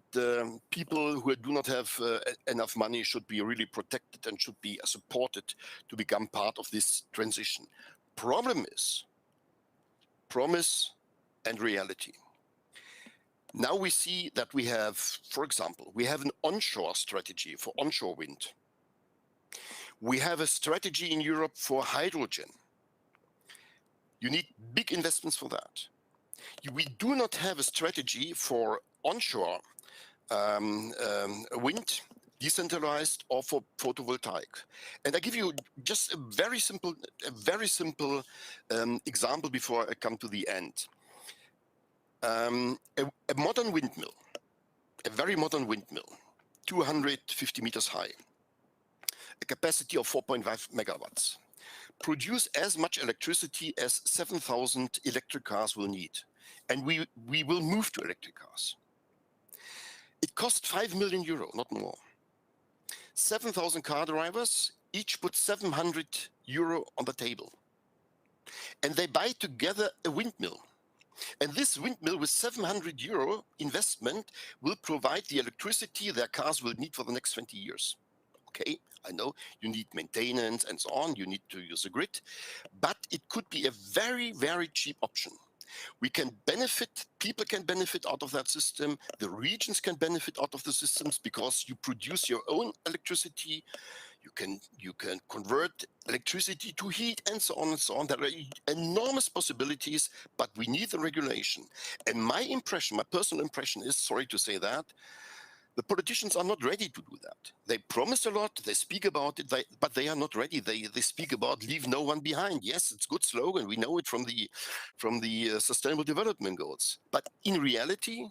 people who do not have enough money should be really protected and should be supported to become part of this transition. Problem is promise and reality. Now we see that we have, for example, we have an onshore strategy for onshore wind. We have a strategy in Europe for hydrogen. You need big investments for that. We do not have a strategy for onshore wind, decentralized, or for photovoltaic. And I give you just a very simple example before I come to the end. A modern windmill, a very modern windmill, 250 meters high, a capacity of 4.5 megawatts, produce as much electricity as 7,000 electric cars will need. And we will move to electric cars. It cost 5 million euro, not more. 7,000 car drivers each put 700 euro on the table. And they buy together a windmill. And this windmill with 700 euro investment will provide the electricity their cars will need for the next 20 years. Okay, I know you need maintenance and so on, you need to use a grid, but it could be a very, very cheap option. We can benefit, people can benefit out of that system, the regions can benefit out of the systems because you produce your own electricity, you can convert electricity to heat and so on and so on. There are enormous possibilities, but we need the regulation. And my impression, my personal impression is, sorry to say that, the politicians are not ready to do that. They promise a lot, they speak about it, but they are not ready. They speak about leave no one behind. Yes, it's a good slogan. We know it from the Sustainable Development Goals. But in reality,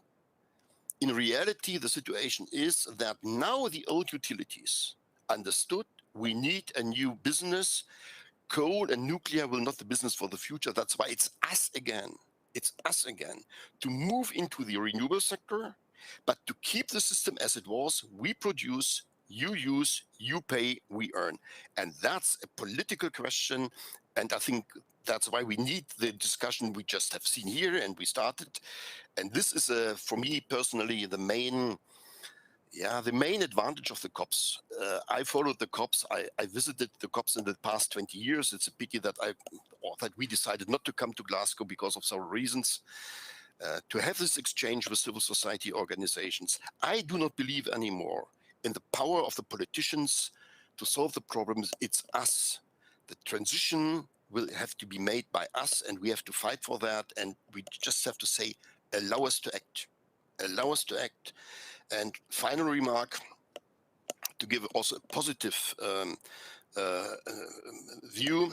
the situation is that now the old utilities understood we need a new business. Coal and nuclear will not be the business for the future. That's why it's us again. It's us again to move into the renewable sector. But to keep the system as it was, we produce, you use, you pay, we earn. And that's a political question. And I think that's why we need the discussion we just have seen here and we started. And this is, for me personally, the main advantage of the COPs. I followed the COPs. I visited the COPs in the past 20 years. It's a pity that we decided not to come to Glasgow because of several reasons. To have this exchange with civil society organizations. I do not believe anymore in the power of the politicians to solve the problems. It's us The transition will have to be made by us, and we have to fight for that. And we just have to say, allow us to act. Allow us to act. And final remark, to give also a positive view.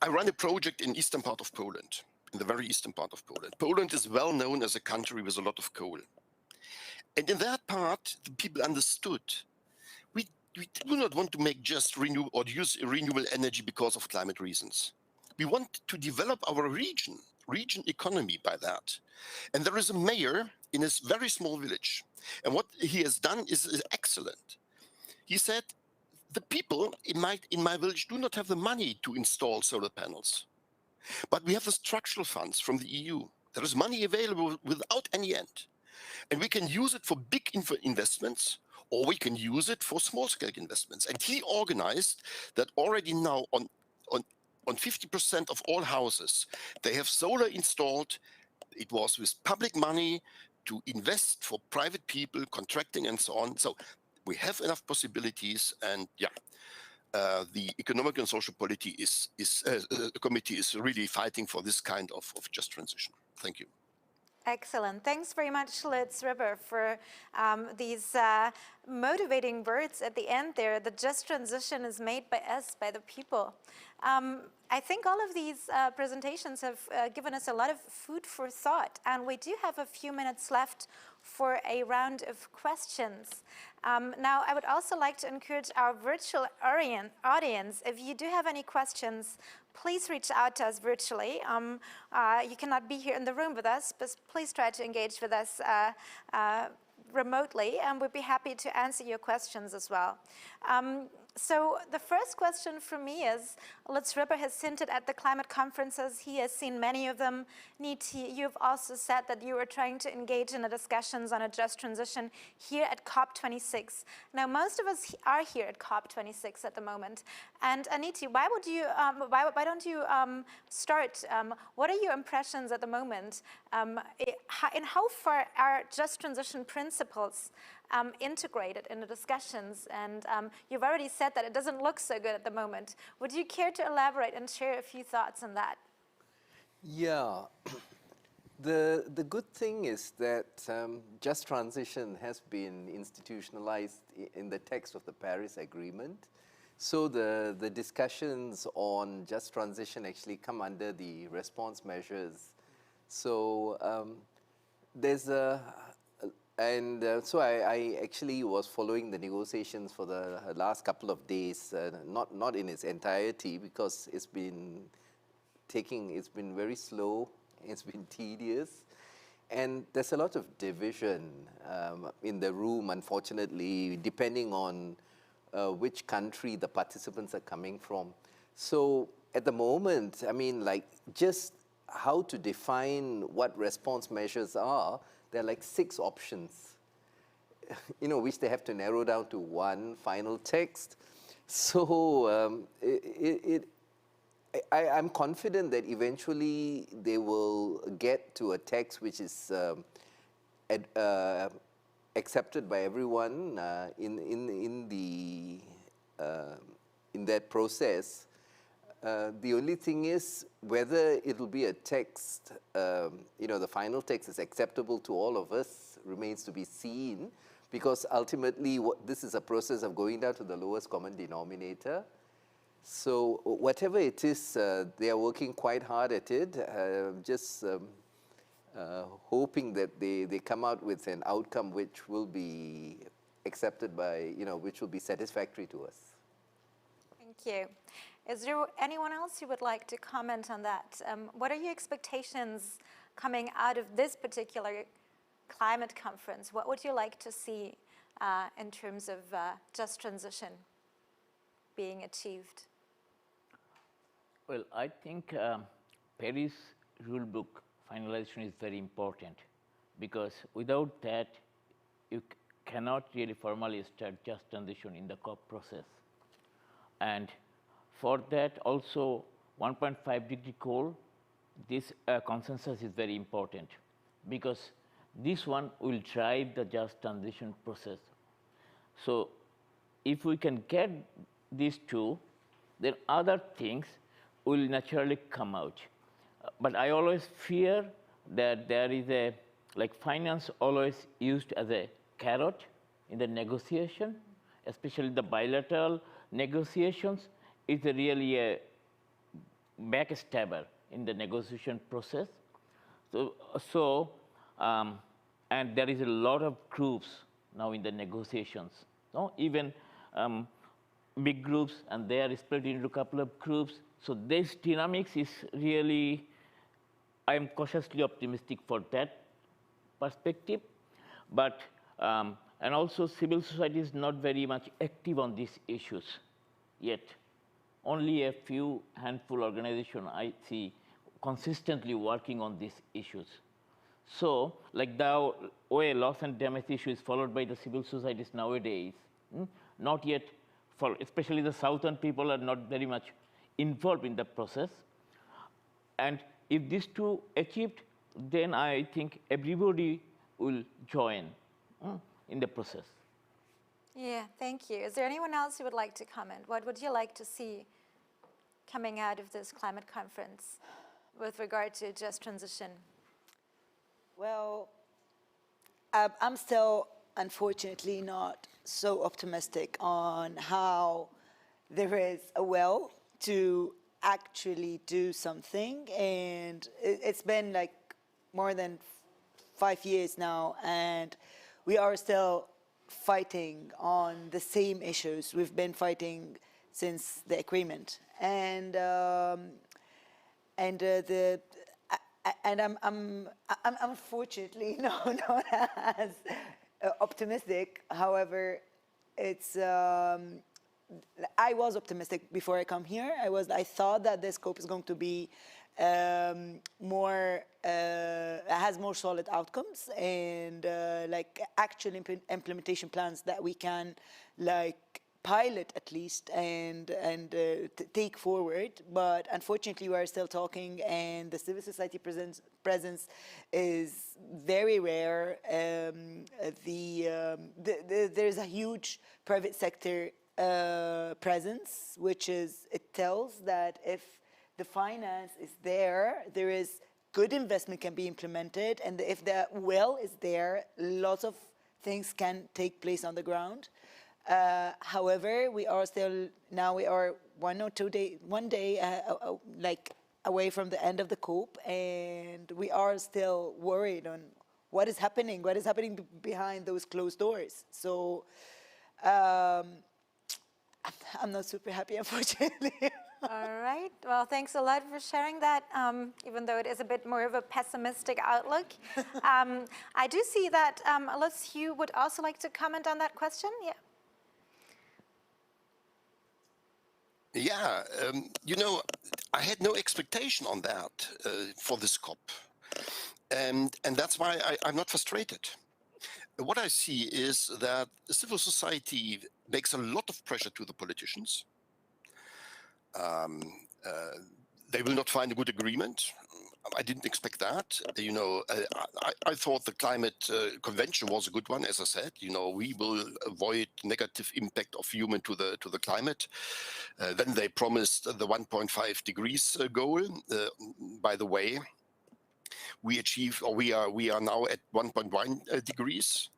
I run a project in eastern part of Poland, in the very eastern part of Poland. Poland is well known as a country with a lot of coal. And in that part, the people understood we do not want to make just renewable or use renewable energy because of climate reasons. We want to develop our region economy by that. And there is a mayor in a very small village. And what he has done is excellent. He said, the people in my village do not have the money to install solar panels. But we have the structural funds from the EU. There is money available without any end. And we can use it for big investments, or we can use it for small-scale investments. And he organized that already now on 50% of all houses, they have solar installed. It was with public money to invest for private people, contracting and so on. So we have enough possibilities, and the Economic and Social Committee is really fighting for this kind of just transition. Thank you. Excellent. Thanks very much, Lutz Ribber, for these motivating words at the end there. The just transition is made by us, by the people. I think all of these presentations have given us a lot of food for thought, and we do have a few minutes left for a round of questions. Now, I would also like to encourage our virtual audience, if you do have any questions, please reach out to us virtually. You cannot be here in the room with us, but please try to engage with us remotely, and we'd be happy to answer your questions as well. So the first question for me is, Lutz Ribber has hinted at the climate conferences. He has seen many of them. Nithi, you've also said that you are trying to engage in the discussions on a just transition here at COP26. Now, most of us are here at COP26 at the moment. And Nithi, why don't you start? What are your impressions at the moment? In how far are just transition principles integrated in the discussions? And you've already said that it doesn't look so good at the moment. Would you care to elaborate and share a few thoughts on that? Yeah. The good thing is that just transition has been institutionalized in the text of the Paris Agreement. So the discussions on just transition actually come under the response measures. So there's a so I actually was following the negotiations for the last couple of days, not in its entirety, because it's been very slow, it's been tedious, and there's a lot of division in the room, unfortunately, depending on which country the participants are coming from. So at the moment, I mean, like, just how to define what response measures are, there are like 6 options, which they have to narrow down to one final text. So I'm confident that eventually they will get to a text which is accepted by everyone in that process. The only thing is whether it will be a text, the final text is acceptable to all of us remains to be seen, because ultimately this is a process of going down to the lowest common denominator. So whatever it is, they are working quite hard at it, just hoping that they come out with an outcome which will be accepted by, which will be satisfactory to us. Thank you. Is there anyone else who would like to comment on that? What are your expectations coming out of this particular climate conference? What would you like to see in terms of just transition being achieved? Well, I think Paris rulebook finalization is very important, because without that, you cannot really formally start just transition in the COP process. And for that also, 1.5 degree goal, this consensus is very important, because this one will drive the just transition process. So if we can get these two, then other things will naturally come out. But I always fear that there is a, like finance always used as a carrot in the negotiation, especially the bilateral negotiations, is really a backstabber in the negotiation process. And there is a lot of groups now in the negotiations. No? Even big groups, and they are split into a couple of groups. So this dynamics is really, I am cautiously optimistic for that perspective. But, and also civil society is not very much active on these issues yet. Only a few handful organizations I see consistently working on these issues. So, like the way loss and damage issue is followed by the civil societies nowadays, not yet, especially the southern people are not very much involved in the process. And if these two achieved, then I think everybody will join in the process. Yeah, thank you. Is there anyone else who would like to comment? What would you like to see coming out of this climate conference with regard to just transition? Well, I'm still, unfortunately, not so optimistic on how there is a will to actually do something. And it's been like more than 5 years now, and we are still fighting on the same issues we've been fighting since the agreement. And I'm unfortunately not as optimistic. However, it's I was optimistic before I come here. I thought that the scope is going to be has more solid outcomes and like actual implementation plans that we can like pilot at least and take forward. But unfortunately, we are still talking, and the civil society presence is very rare. There's a huge private sector presence, which is, it tells that if the finance is there, there is good investment can be implemented, and if the will is there, lots of things can take place on the ground. However, we are still, now we are one day like away from the end of the COP, and we are still worried on what is happening behind those closed doors. So I'm not super happy, unfortunately. All right. Well, thanks a lot for sharing that, even though it is a bit more of a pessimistic outlook. I do see that unless you would also like to comment on that question. Yeah. Yeah, you know, I had no expectation on that for this COP. And that's why I'm not frustrated. What I see is that civil society makes a lot of pressure to the politicians. They will not find a good agreement. I didn't expect that. You know, I thought the climate convention was a good one. As I said, you know, we will avoid negative impact of human to the climate. Then they promised the 1.5 degrees goal. By the way, we achieved, or we are now at 1.1 degrees.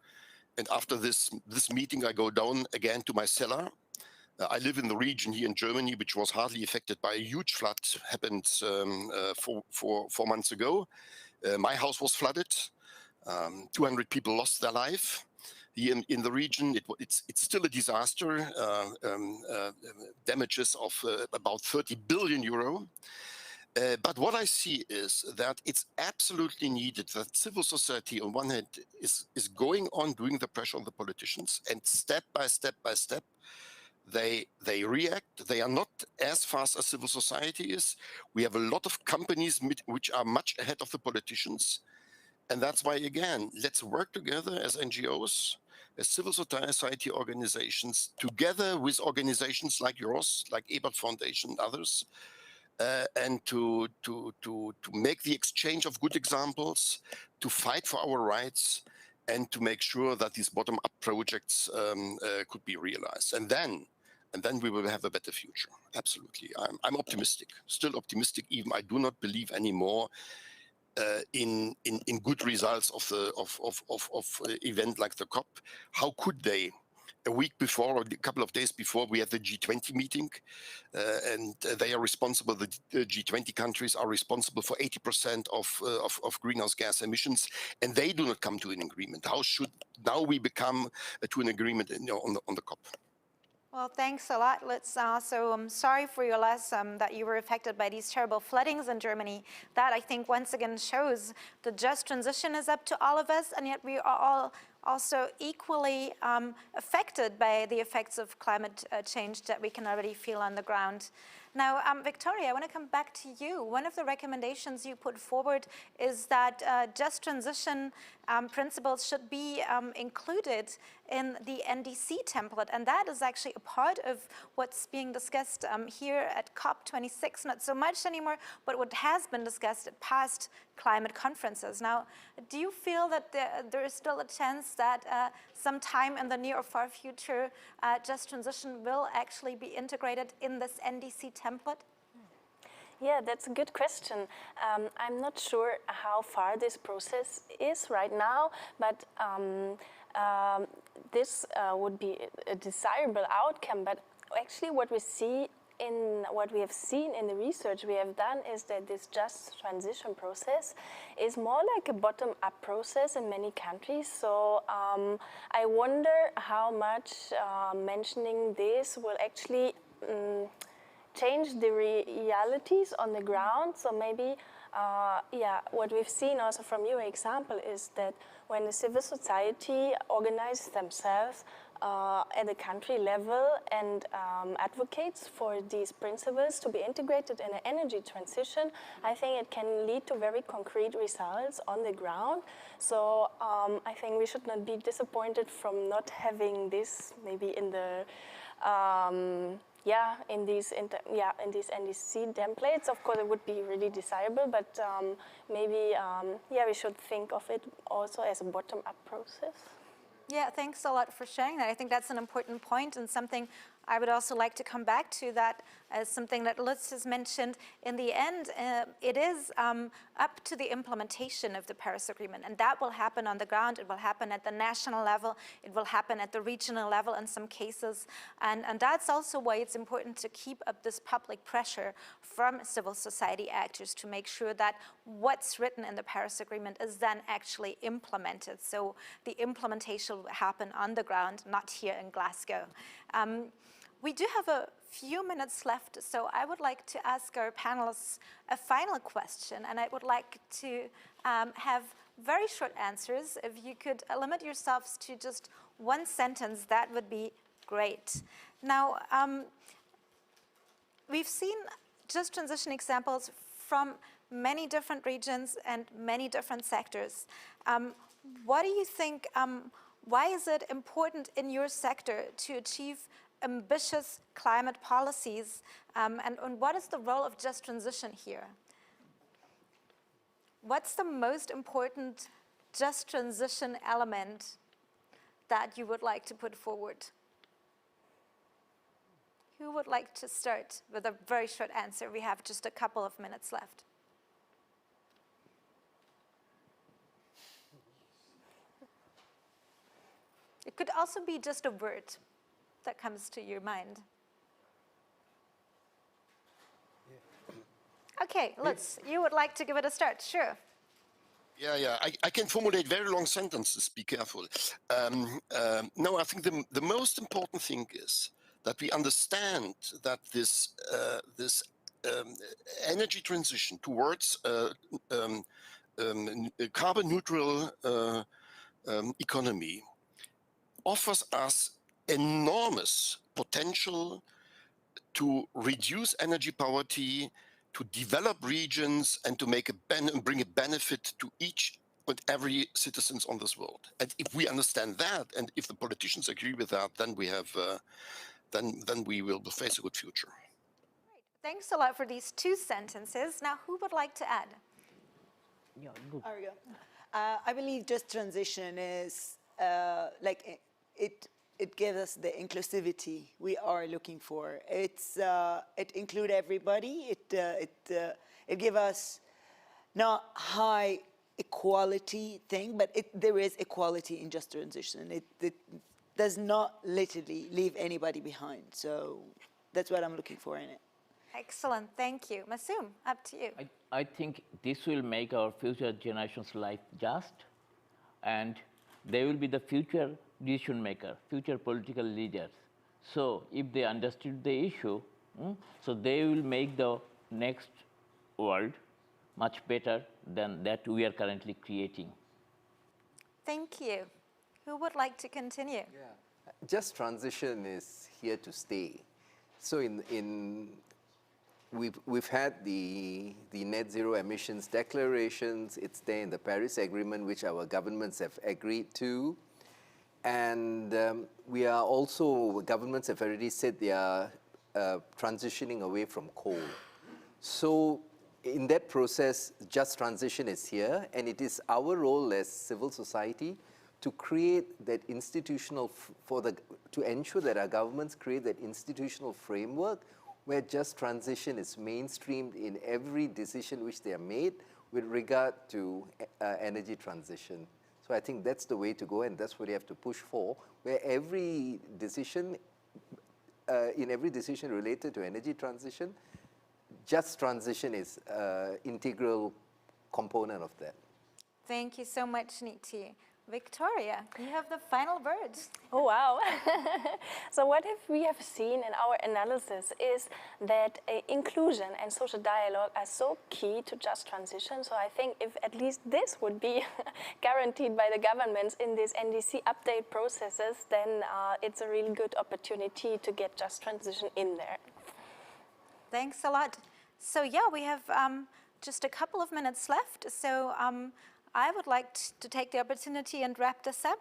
And after this meeting, I go down again to my cellar. I live in the region here in Germany, which was hardly affected by a huge flood, happened 4 months ago. My house was flooded. 200 people lost their life. Here in the region, it's still a disaster. Damages of about 30 billion euro. But what I see is that it's absolutely needed that civil society, on one hand, is going on doing the pressure on the politicians, and step by step by step, they react. They are not as fast as civil society is. We have a lot of companies which are much ahead of the politicians. And that's why, again, let's work together as NGOs, as civil society organizations, together with organizations like yours, like Ebert Foundation and others, and to make the exchange of good examples, to fight for our rights, and to make sure that these bottom-up projects could be realized. And then and then we will have a better future. Absolutely. I'm optimistic, still optimistic. Even I do not believe anymore in good results of the event like the COP. How could they? A week before, or a couple of days before, we had the G20 meeting, and they are responsible. The G20 countries are responsible for 80% of greenhouse gas emissions, and they do not come to an agreement. How should now we become to an agreement on the COP? Well, thanks a lot. Let's also, I'm sorry for your loss that you were affected by these terrible floodings in Germany. That, I think, once again shows the just transition is up to all of us, and yet we are all also equally affected by the effects of climate change that we can already feel on the ground. Now, Victoria, I want to come back to you. One of the recommendations you put forward is that just transition principles should be included in the NDC template, and that is actually a part of what's being discussed here at COP26, not so much anymore, but what has been discussed at past climate conferences. Now, do you feel that there is still a chance that sometime in the near or far future, just transition will actually be integrated in this NDC template? Yeah, that's a good question. I'm not sure how far this process is right now, but this would be a desirable outcome. But actually what we have seen in the research we have done is that this just transition process is more like a bottom-up process in many countries. So I wonder how much mentioning this will actually change the realities on the ground. So maybe, what we've seen also from your example is that when the civil society organizes themselves at the country level and advocates for these principles to be integrated in an energy transition, I think it can lead to very concrete results on the ground. So I think we should not be disappointed from not having this maybe in the in these NDC templates. Of course, it would be really desirable, but maybe we should think of it also as a bottom-up process. Yeah, thanks a lot for sharing that. I think that's an important point and something I would also like to come back to, that as something that Lutz has mentioned. In the end, it is up to the implementation of the Paris Agreement, and that will happen on the ground. It will happen at the national level. It will happen at the regional level in some cases, and that's also why it's important to keep up this public pressure from civil society actors to make sure that what's written in the Paris Agreement is then actually implemented. So the implementation will happen on the ground, not here in Glasgow. We do have a few minutes left, so I would like to ask our panelists a final question, and I would like to have very short answers. If you could limit yourselves to just one sentence, that would be great. Now, we've seen just transition examples from many different regions and many different sectors. What do you think, why is it important in your sector to achieve ambitious climate policies, and what is the role of just transition here? What's the most important just transition element that you would like to put forward? Who would like to start with a very short answer? We have just a couple of minutes left. It could also be just a word that comes to your mind. Okay, Lutz, you would like to give it a start, sure. Yeah, I can formulate very long sentences, be careful. No, I think the most important thing is that we understand that this energy transition towards a carbon neutral economy offers us enormous potential to reduce energy poverty, to develop regions, and to make bring a benefit to each and every citizens on this world. And if we understand that, and if the politicians agree with that, then we have, then we will face a good future. Great. Thanks a lot for these two sentences. Now, who would like to add? Yeah, good. There we go. I believe just transition is it gives us the inclusivity we are looking for. It includes everybody. It gives us not high equality thing, but there is equality in just transition. It does not literally leave anybody behind. So that's what I'm looking for in it. Excellent, thank you. Masoom, up to you. I think this will make our future generations' life just, and they will be the future decision maker, future political leaders. So if they understood the issue, so they will make the next world much better than that we are currently creating. Thank you. Who would like to continue? Yeah. Just transition is here to stay. So we've had the net zero emissions declarations. It's there in the Paris Agreement, which our governments have agreed to. And we are also, governments have already said they are transitioning away from coal. So in that process, just transition is here, and it is our role as civil society to create that institutional, to ensure that our governments create that institutional framework where just transition is mainstreamed in every decision which they are made with regard to energy transition. So I think that's the way to go, and that's what you have to push for, where every decision, in every decision related to energy transition, just transition is an integral component of that. Thank you so much, Nithi. Victoria, you have the final words. Oh, wow. So what we have seen in our analysis is that inclusion and social dialogue are so key to just transition. So I think if at least this would be guaranteed by the governments in these NDC update processes, then it's a really good opportunity to get just transition in there. Thanks a lot. So yeah, we have just a couple of minutes left. So I would like to take the opportunity and wrap this up.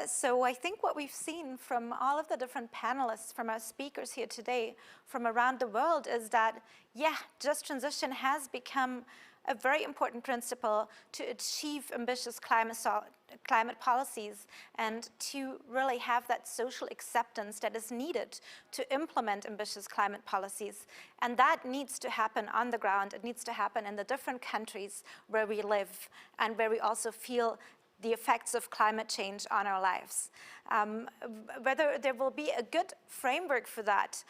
So I think what we've seen from all of the different panelists, from our speakers here today, from around the world, is that, yeah, just transition has become a very important principle to achieve ambitious climate policies and to really have that social acceptance that is needed to implement ambitious climate policies. And that needs to happen on the ground. It needs to happen in the different countries where we live and where we also feel the effects of climate change on our lives. Whether there will be a good framework for that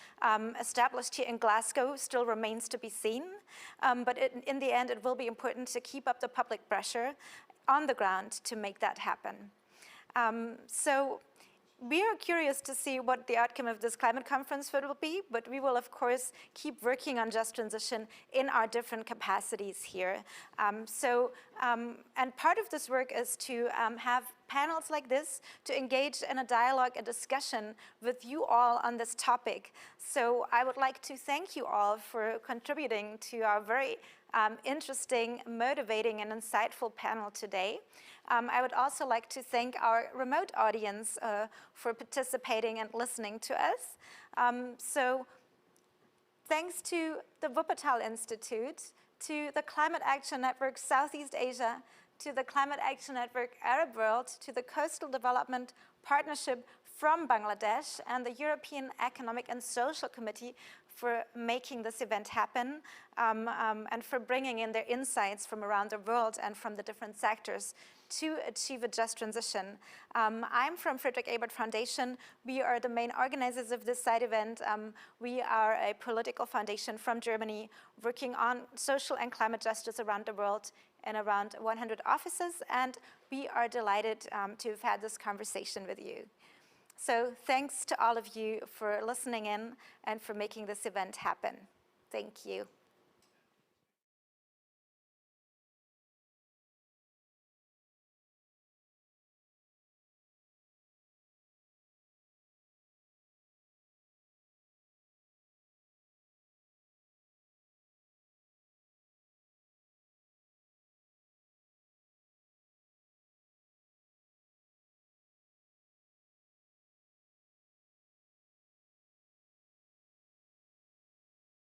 established here in Glasgow still remains to be seen, but in the end it will be important to keep up the public pressure on the ground to make that happen. So we are curious to see what the outcome of this climate conference will be, but we will of course keep working on just transition in our different capacities here. And part of this work is to have panels like this to engage in a dialogue, a discussion with you all on this topic. So I would like to thank you all for contributing to our very interesting, motivating, and insightful panel today. I would also like to thank our remote audience for participating and listening to us. So thanks to the Wuppertal Institute, to the Climate Action Network Southeast Asia, to the Climate Action Network Arab World, to the Coastal Development Partnership from Bangladesh, and the European Economic and Social Committee for making this event happen and for bringing in their insights from around the world and from the different sectors to achieve a just transition. I'm from Friedrich-Ebert Foundation. We are the main organizers of this side event. We are a political foundation from Germany working on social and climate justice around the world in around 100 offices, and we are delighted to have had this conversation with you. So thanks to all of you for listening in and for making this event happen. Thank you.